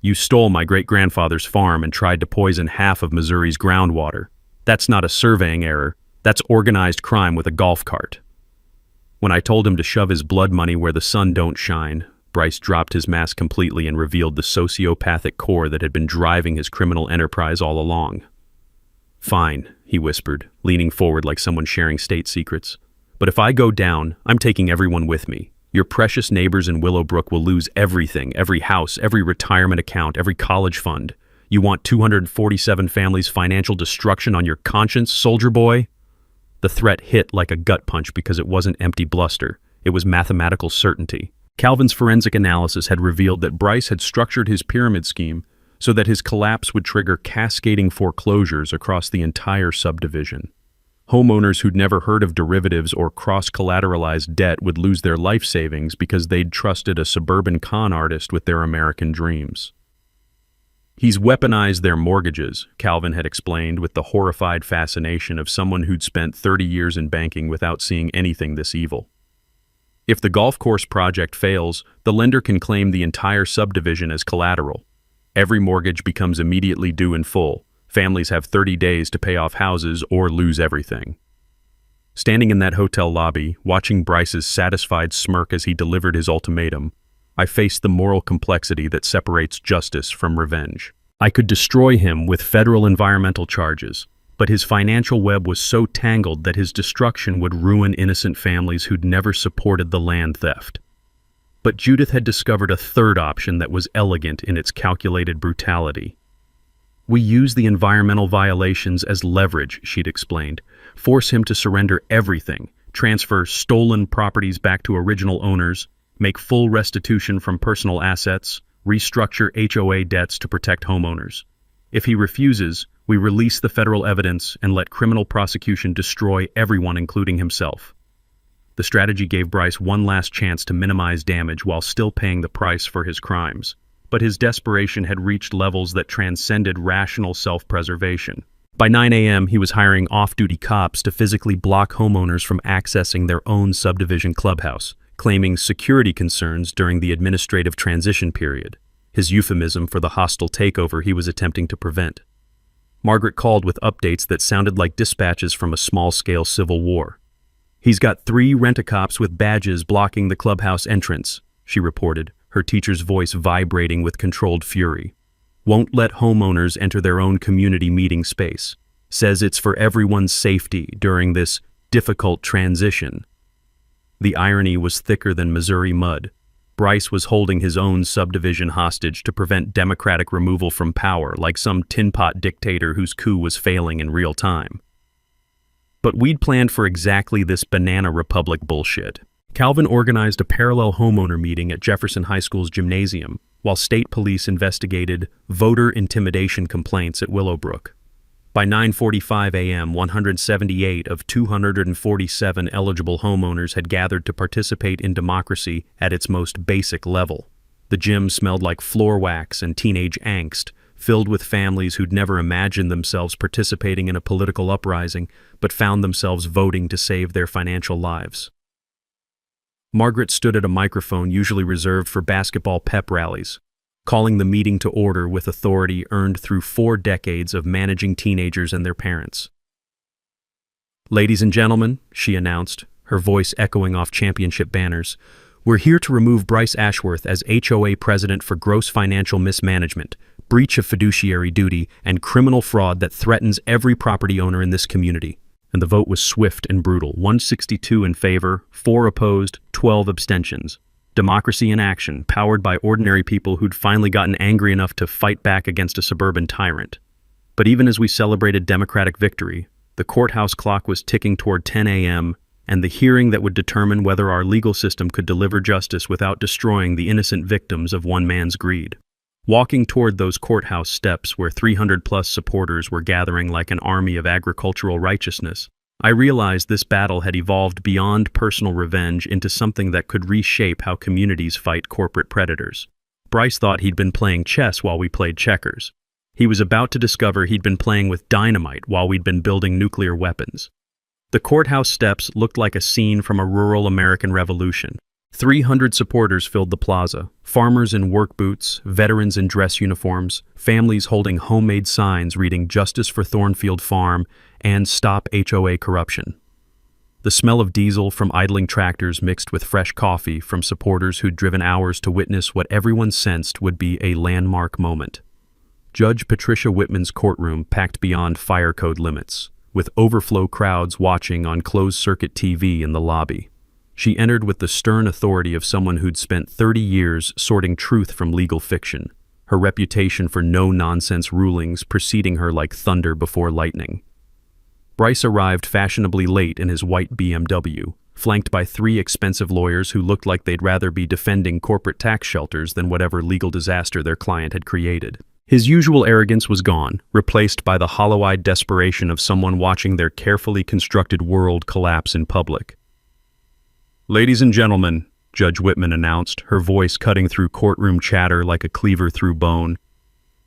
"You stole my great-grandfather's farm and tried to poison half of Missouri's groundwater. That's not a surveying error. That's organized crime with a golf cart." When I told him to shove his blood money where the sun don't shine, Bryce dropped his mask completely and revealed the sociopathic core that had been driving his criminal enterprise all along. "Fine," he whispered, leaning forward like someone sharing state secrets. "But if I go down, I'm taking everyone with me. Your precious neighbors in Willowbrook will lose everything, every house, every retirement account, every college fund. You want 247 families' financial destruction on your conscience, soldier boy?" The threat hit like a gut punch because it wasn't empty bluster. It was mathematical certainty. Calvin's forensic analysis had revealed that Bryce had structured his pyramid scheme so that his collapse would trigger cascading foreclosures across the entire subdivision. Homeowners who'd never heard of derivatives or cross-collateralized debt would lose their life savings because they'd trusted a suburban con artist with their American dreams. "He's weaponized their mortgages," Calvin had explained with the horrified fascination of someone who'd spent 30 years in banking without seeing anything this evil. "If the golf course project fails, the lender can claim the entire subdivision as collateral. Every mortgage becomes immediately due in full. Families have 30 days to pay off houses or lose everything." Standing in that hotel lobby, watching Bryce's satisfied smirk as he delivered his ultimatum, I faced the moral complexity that separates justice from revenge. I could destroy him with federal environmental charges, but his financial web was so tangled that his destruction would ruin innocent families who'd never supported the land theft. But Judith had discovered a third option that was elegant in its calculated brutality. "We use the environmental violations as leverage," she'd explained. "Force him to surrender everything, transfer stolen properties back to original owners, make full restitution from personal assets, restructure HOA debts to protect homeowners. If he refuses, we release the federal evidence and let criminal prosecution destroy everyone, including himself." The strategy gave Bryce one last chance to minimize damage while still paying the price for his crimes. But his desperation had reached levels that transcended rational self-preservation. By 9 a.m., he was hiring off-duty cops to physically block homeowners from accessing their own subdivision clubhouse, claiming security concerns during the administrative transition period, his euphemism for the hostile takeover he was attempting to prevent. Margaret called with updates that sounded like dispatches from a small-scale civil war. "He's got 3 rent-a-cops with badges blocking the clubhouse entrance," she reported, her teacher's voice vibrating with controlled fury. "Won't let homeowners enter their own community meeting space. Says it's for everyone's safety during this difficult transition." The irony was thicker than Missouri mud. Bryce was holding his own subdivision hostage to prevent democratic removal from power like some tin pot dictator whose coup was failing in real time. But we'd planned for exactly this banana republic bullshit. Calvin organized a parallel homeowner meeting at Jefferson High School's gymnasium, while state police investigated voter intimidation complaints at Willowbrook. By 9:45 a.m., 178 of 247 eligible homeowners had gathered to participate in democracy at its most basic level. The gym smelled like floor wax and teenage angst, filled with families who'd never imagined themselves participating in a political uprising, but found themselves voting to save their financial lives. Margaret stood at a microphone usually reserved for basketball pep rallies, calling the meeting to order with authority earned through 4 decades of managing teenagers and their parents. "Ladies and gentlemen," she announced, her voice echoing off championship banners, "we're here to remove Bryce Ashworth as HOA president for gross financial mismanagement, breach of fiduciary duty, and criminal fraud that threatens every property owner in this community." And the vote was swift and brutal. 162 in favor, 4 opposed, 12 abstentions. Democracy in action, powered by ordinary people who'd finally gotten angry enough to fight back against a suburban tyrant. But even as we celebrated Democratic victory, the courthouse clock was ticking toward 10 a.m., and the hearing that would determine whether our legal system could deliver justice without destroying the innocent victims of one man's greed. Walking toward those courthouse steps where 300-plus supporters were gathering like an army of agricultural righteousness, I realized this battle had evolved beyond personal revenge into something that could reshape how communities fight corporate predators. Bryce thought he'd been playing chess while we played checkers. He was about to discover he'd been playing with dynamite while we'd been building nuclear weapons. The courthouse steps looked like a scene from a rural American revolution. 300 supporters filled the plaza, farmers in work boots, veterans in dress uniforms, families holding homemade signs reading "Justice for Thornfield Farm" and "Stop HOA Corruption." The smell of diesel from idling tractors mixed with fresh coffee from supporters who'd driven hours to witness what everyone sensed would be a landmark moment. Judge Patricia Whitman's courtroom packed beyond fire code limits, with overflow crowds watching on closed-circuit TV in the lobby. She entered with the stern authority of someone who'd spent 30 years sorting truth from legal fiction, her reputation for no-nonsense rulings preceding her like thunder before lightning. Bryce arrived fashionably late in his white BMW, flanked by 3 expensive lawyers who looked like they'd rather be defending corporate tax shelters than whatever legal disaster their client had created. His usual arrogance was gone, replaced by the hollow-eyed desperation of someone watching their carefully constructed world collapse in public. "Ladies and gentlemen," Judge Whitman announced, her voice cutting through courtroom chatter like a cleaver through bone,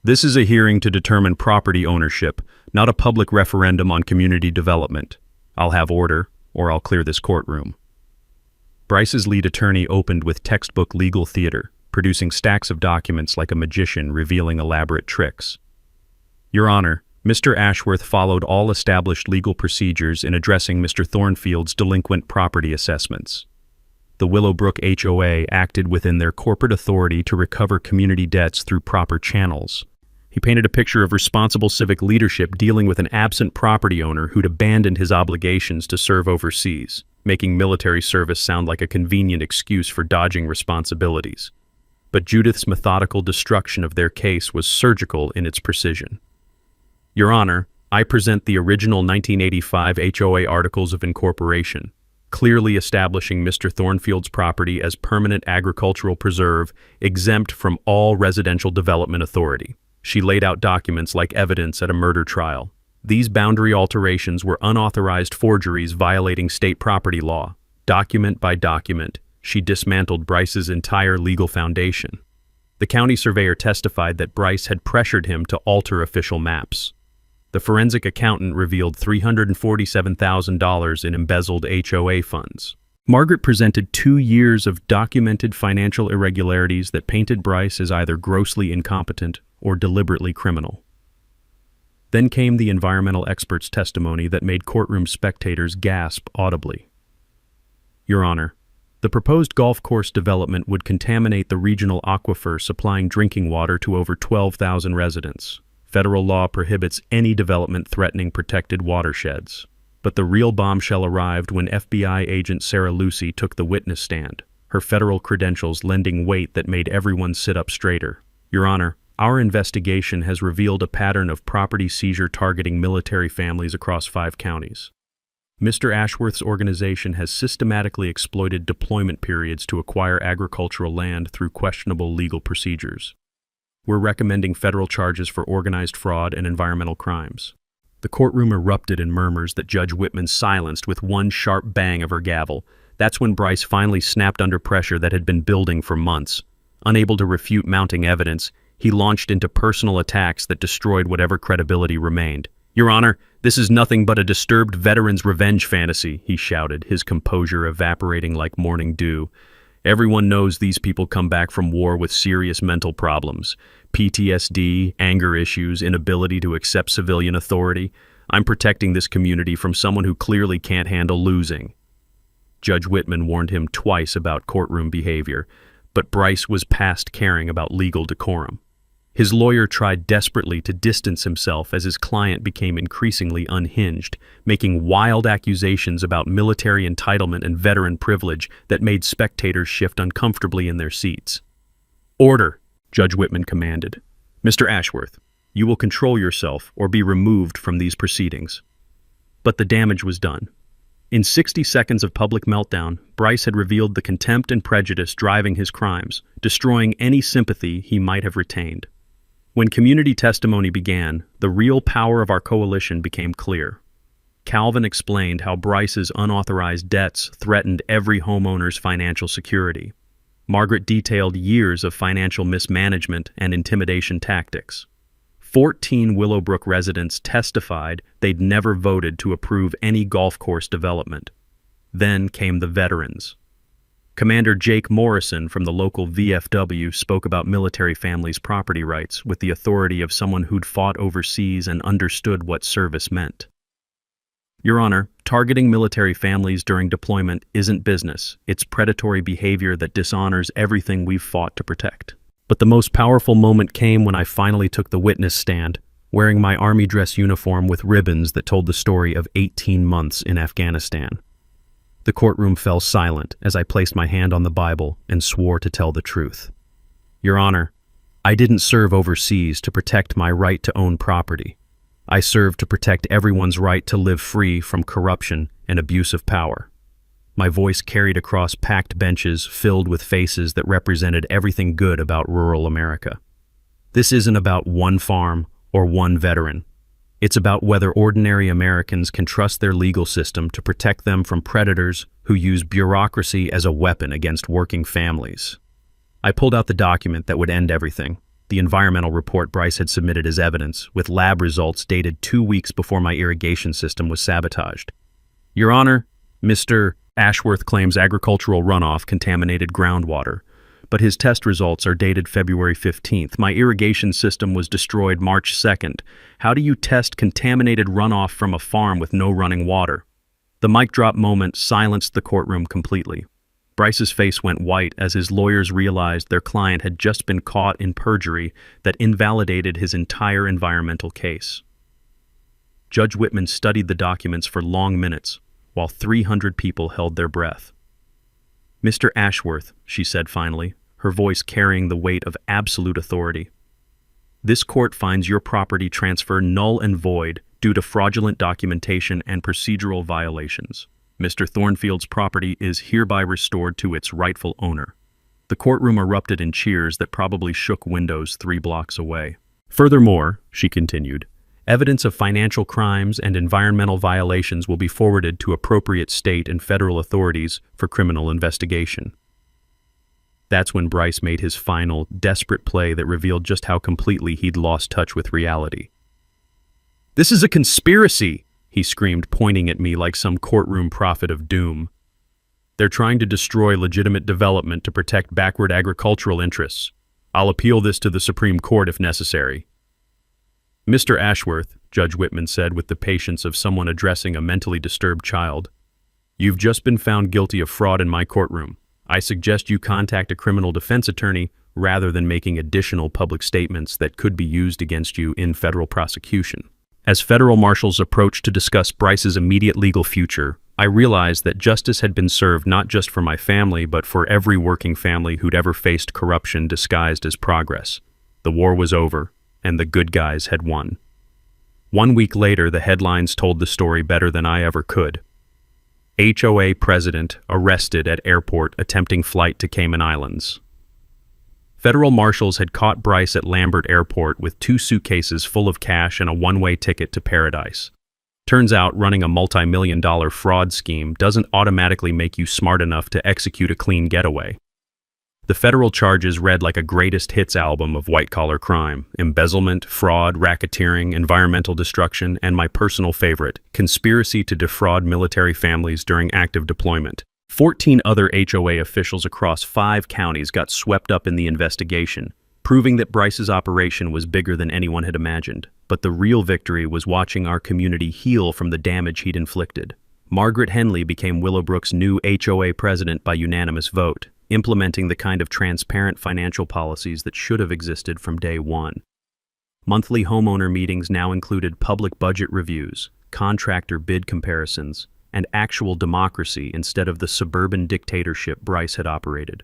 "this is a hearing to determine property ownership, not a public referendum on community development. I'll have order, or I'll clear this courtroom." Bryce's lead attorney opened with textbook legal theater, producing stacks of documents like a magician revealing elaborate tricks. "Your Honor, Mr. Ashworth followed all established legal procedures in addressing Mr. Thornfield's delinquent property assessments. The Willowbrook HOA acted within their corporate authority to recover community debts through proper channels." He painted a picture of responsible civic leadership dealing with an absent property owner who'd abandoned his obligations to serve overseas, making military service sound like a convenient excuse for dodging responsibilities. But Judith's methodical destruction of their case was surgical in its precision. "Your Honor, I present the original 1985 HOA Articles of Incorporation, clearly establishing Mr. Thornfield's property as permanent agricultural preserve, exempt from all residential development authority." She laid out documents like evidence at a murder trial. These boundary alterations were unauthorized forgeries violating state property law. Document by document, she dismantled Bryce's entire legal foundation. The county surveyor testified that Bryce had pressured him to alter official maps. The forensic accountant revealed $347,000 in embezzled HOA funds. Margaret presented 2 years of documented financial irregularities that painted Bryce as either grossly incompetent or deliberately criminal. Then came the environmental expert's testimony that made courtroom spectators gasp audibly. "Your Honor, the proposed golf course development would contaminate the regional aquifer supplying drinking water to over 12,000 residents. Federal law prohibits any development threatening protected watersheds." But the real bombshell arrived when FBI agent Sarah Lucy took the witness stand, her federal credentials lending weight that made everyone sit up straighter. "Your Honor, our investigation has revealed a pattern of property seizure targeting military families across 5 counties. Mr. Ashworth's organization has systematically exploited deployment periods to acquire agricultural land through questionable legal procedures. We're recommending federal charges for organized fraud and environmental crimes." The courtroom erupted in murmurs that Judge Whitman silenced with one sharp bang of her gavel. That's when Bryce finally snapped under pressure that had been building for months. Unable to refute mounting evidence, he launched into personal attacks that destroyed whatever credibility remained. "Your Honor, this is nothing but a disturbed veteran's revenge fantasy," he shouted, his composure evaporating like morning dew. "Everyone knows these people come back from war with serious mental problems. PTSD, anger issues, inability to accept civilian authority. I'm protecting this community from someone who clearly can't handle losing." Judge Whitman warned him twice about courtroom behavior, but Bryce was past caring about legal decorum. His lawyer tried desperately to distance himself as his client became increasingly unhinged, making wild accusations about military entitlement and veteran privilege that made spectators shift uncomfortably in their seats. "Order," Judge Whitman commanded. "Mr. Ashworth, you will control yourself or be removed from these proceedings." But the damage was done. In 60 seconds of public meltdown, Bryce had revealed the contempt and prejudice driving his crimes, destroying any sympathy he might have retained. When community testimony began, the real power of our coalition became clear. Calvin explained how Bryce's unauthorized debts threatened every homeowner's financial security. Margaret detailed years of financial mismanagement and intimidation tactics. 14 Willowbrook residents testified they'd never voted to approve any golf course development. Then came the veterans. Commander Jake Morrison from the local VFW spoke about military families' property rights with the authority of someone who'd fought overseas and understood what service meant. "Your Honor, targeting military families during deployment isn't business. It's predatory behavior that dishonors everything we've fought to protect." But the most powerful moment came when I finally took the witness stand, wearing my army dress uniform with ribbons that told the story of 18 months in Afghanistan. The courtroom fell silent as I placed my hand on the Bible and swore to tell the truth. "Your Honor, I didn't serve overseas to protect my right to own property. I served to protect everyone's right to live free from corruption and abuse of power." My voice carried across packed benches filled with faces that represented everything good about rural America. This isn't about one farm or one veteran. It's about whether ordinary Americans can trust their legal system to protect them from predators who use bureaucracy as a weapon against working families. I pulled out the document that would end everything, the environmental report Bryce had submitted as evidence, with lab results dated 2 weeks before my irrigation system was sabotaged. "Your Honor, Mr. Ashworth claims agricultural runoff contaminated groundwater, but his test results are dated February 15th. My irrigation system was destroyed March 2nd. How do you test contaminated runoff from a farm with no running water?" The mic drop moment silenced the courtroom completely. Bryce's face went white as his lawyers realized their client had just been caught in perjury that invalidated his entire environmental case. Judge Whitman studied the documents for long minutes, while 300 people held their breath. "Mr. Ashworth," she said finally, her voice carrying the weight of absolute authority, "this court finds your property transfer null and void due to fraudulent documentation and procedural violations. Mr. Thornfield's property is hereby restored to its rightful owner." The courtroom erupted in cheers that probably shook windows 3 blocks away. "Furthermore," she continued, "evidence of financial crimes and environmental violations will be forwarded to appropriate state and federal authorities for criminal investigation." That's when Bryce made his final, desperate play that revealed just how completely he'd lost touch with reality. "This is a conspiracy!" he screamed, pointing at me like some courtroom prophet of doom. "They're trying to destroy legitimate development to protect backward agricultural interests. I'll appeal this to the Supreme Court if necessary." "Mr. Ashworth," Judge Whitman said with the patience of someone addressing a mentally disturbed child, "you've just been found guilty of fraud in my courtroom. I suggest you contact a criminal defense attorney rather than making additional public statements that could be used against you in federal prosecution." As federal marshals approached to discuss Bryce's immediate legal future, I realized that justice had been served not just for my family, but for every working family who'd ever faced corruption disguised as progress. The war was over, and the good guys had won. 1 week later, the headlines told the story better than I ever could. HOA president arrested at airport attempting flight to Cayman Islands. Federal marshals had caught Bryce at Lambert Airport with 2 suitcases full of cash and a one-way ticket to paradise. Turns out running a multi-million-dollar fraud scheme doesn't automatically make you smart enough to execute a clean getaway. The federal charges read like a greatest hits album of white-collar crime: embezzlement, fraud, racketeering, environmental destruction, and my personal favorite, conspiracy to defraud military families during active deployment. 14 other HOA officials across 5 counties got swept up in the investigation, proving that Bryce's operation was bigger than anyone had imagined. But the real victory was watching our community heal from the damage he'd inflicted. Margaret Henley became Willowbrook's new HOA president by unanimous vote, implementing the kind of transparent financial policies that should have existed from day one. Monthly homeowner meetings now included public budget reviews, contractor bid comparisons, and actual democracy instead of the suburban dictatorship Bryce had operated.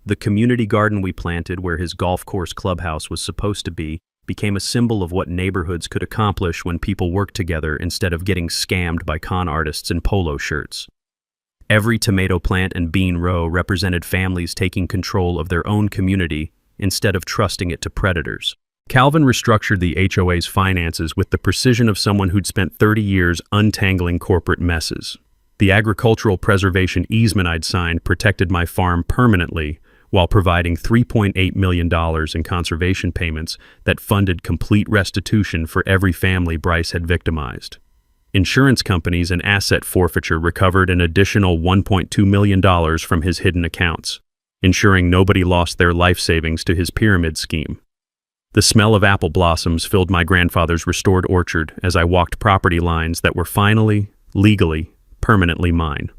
The community garden we planted where his golf course clubhouse was supposed to be became a symbol of what neighborhoods could accomplish when people worked together instead of getting scammed by con artists in polo shirts. Every tomato plant and bean row represented families taking control of their own community instead of trusting it to predators. Calvin restructured the HOA's finances with the precision of someone who'd spent 30 years untangling corporate messes. The agricultural preservation easement I'd signed protected my farm permanently while providing $3.8 million in conservation payments that funded complete restitution for every family Bryce had victimized. Insurance companies and asset forfeiture recovered an additional $1.2 million from his hidden accounts, ensuring nobody lost their life savings to his pyramid scheme. The smell of apple blossoms filled my grandfather's restored orchard as I walked property lines that were finally, legally, permanently mine.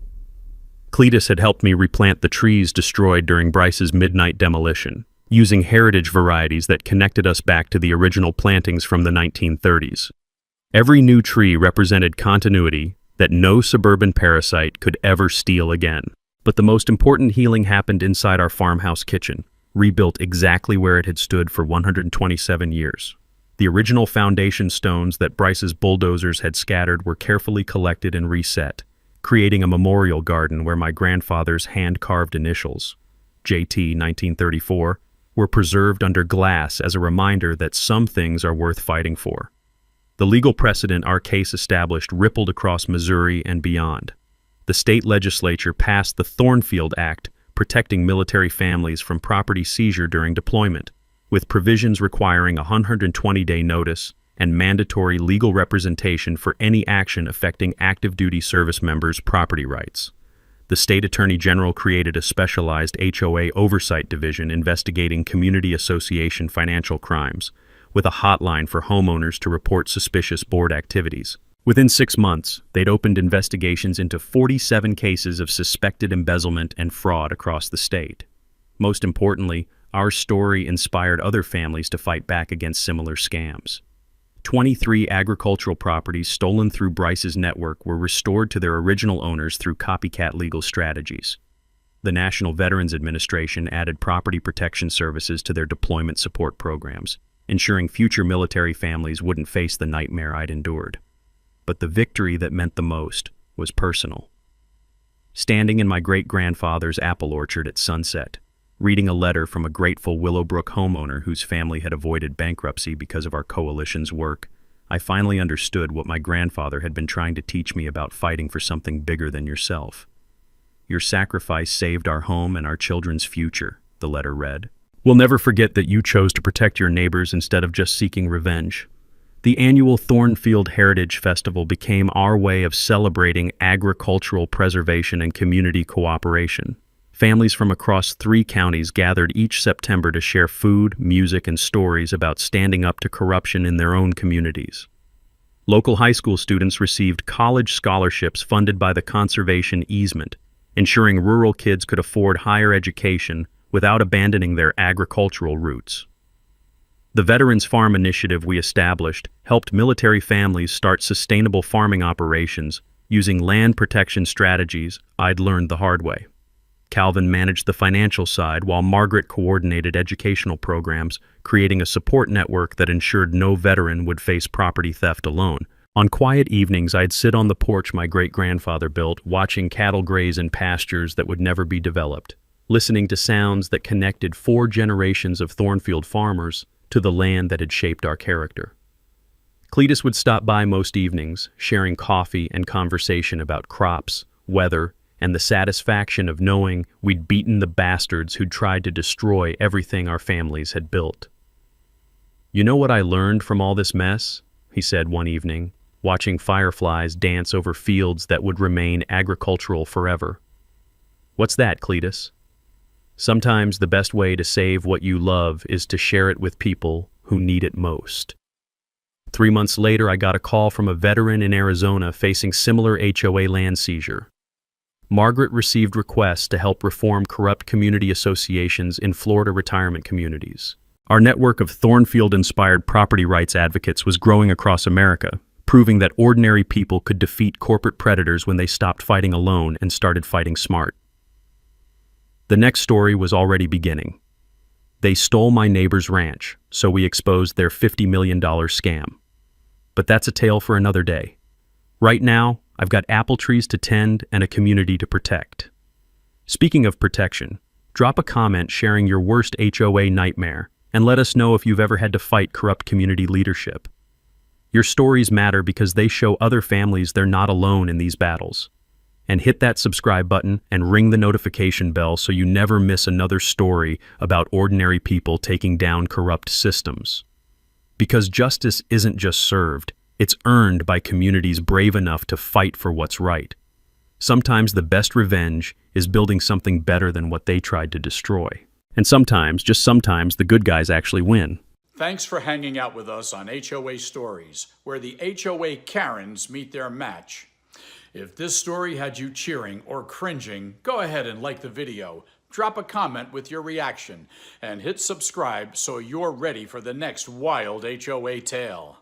Cletus had helped me replant the trees destroyed during Bryce's midnight demolition, using heritage varieties that connected us back to the original plantings from the 1930s. Every new tree represented continuity that no suburban parasite could ever steal again. But the most important healing happened inside our farmhouse kitchen, rebuilt exactly where it had stood for 127 years. The original foundation stones that Bryce's bulldozers had scattered were carefully collected and reset, creating a memorial garden where my grandfather's hand-carved initials, JT 1934, were preserved under glass as a reminder that some things are worth fighting for. The legal precedent our case established rippled across Missouri and beyond. The state legislature passed the Thornfield Act, protecting military families from property seizure during deployment, with provisions requiring a 120-day notice and mandatory legal representation for any action affecting active duty service members' property rights. The state attorney general created a specialized HOA oversight division investigating community association financial crimes, with a hotline for homeowners to report suspicious board activities. Within 6 months, they'd opened investigations into 47 cases of suspected embezzlement and fraud across the state. Most importantly, our story inspired other families to fight back against similar scams. 23 agricultural properties stolen through Bryce's network were restored to their original owners through copycat legal strategies. The National Veterans Administration added property protection services to their deployment support programs, ensuring future military families wouldn't face the nightmare I'd endured. But the victory that meant the most was personal. Standing in my great-grandfather's apple orchard at sunset, reading a letter from a grateful Willowbrook homeowner whose family had avoided bankruptcy because of our coalition's work, I finally understood what my grandfather had been trying to teach me about fighting for something bigger than yourself. Your sacrifice saved our home and our children's future, the letter read. We'll never forget that you chose to protect your neighbors instead of just seeking revenge. The annual Thornfield Heritage Festival became our way of celebrating agricultural preservation and community cooperation. Families from across 3 counties gathered each September to share food, music, and stories about standing up to corruption in their own communities. Local high school students received college scholarships funded by the conservation easement, ensuring rural kids could afford higher education without abandoning their agricultural roots. The Veterans Farm initiative we established helped military families start sustainable farming operations using land protection strategies I'd learned the hard way. Calvin managed the financial side while Margaret coordinated educational programs, creating a support network that ensured no veteran would face property theft alone. On quiet evenings, I'd sit on the porch my great-grandfather built, watching cattle graze in pastures that would never be developed, listening to sounds that connected 4 generations of Thornfield farmers to the land that had shaped our character. Cletus would stop by most evenings, sharing coffee and conversation about crops, weather, and the satisfaction of knowing we'd beaten the bastards who'd tried to destroy everything our families had built. "You know what I learned from all this mess?" he said one evening, watching fireflies dance over fields that would remain agricultural forever. "What's that, Cletus?" "Sometimes the best way to save what you love is to share it with people who need it most." 3 months later, I got a call from a veteran in Arizona facing similar HOA land seizure. Margaret received requests to help reform corrupt community associations in Florida retirement communities. Our network of Thornfield-inspired property rights advocates was growing across America, proving that ordinary people could defeat corporate predators when they stopped fighting alone and started fighting smart. The next story was already beginning. They stole my neighbor's ranch, so we exposed their $50 million scam. But that's a tale for another day. Right now, I've got apple trees to tend and a community to protect. Speaking of protection, drop a comment sharing your worst HOA nightmare and let us know if you've ever had to fight corrupt community leadership. Your stories matter because they show other families they're not alone in these battles. And hit that subscribe button and ring the notification bell so you never miss another story about ordinary people taking down corrupt systems. Because justice isn't just served, it's earned by communities brave enough to fight for what's right. Sometimes the best revenge is building something better than what they tried to destroy. And sometimes, just sometimes, the good guys actually win. Thanks for hanging out with us on HOA Stories, where the HOA Karens meet their match. If this story had you cheering or cringing, go ahead and like the video, drop a comment with your reaction, and hit subscribe so you're ready for the next wild HOA tale.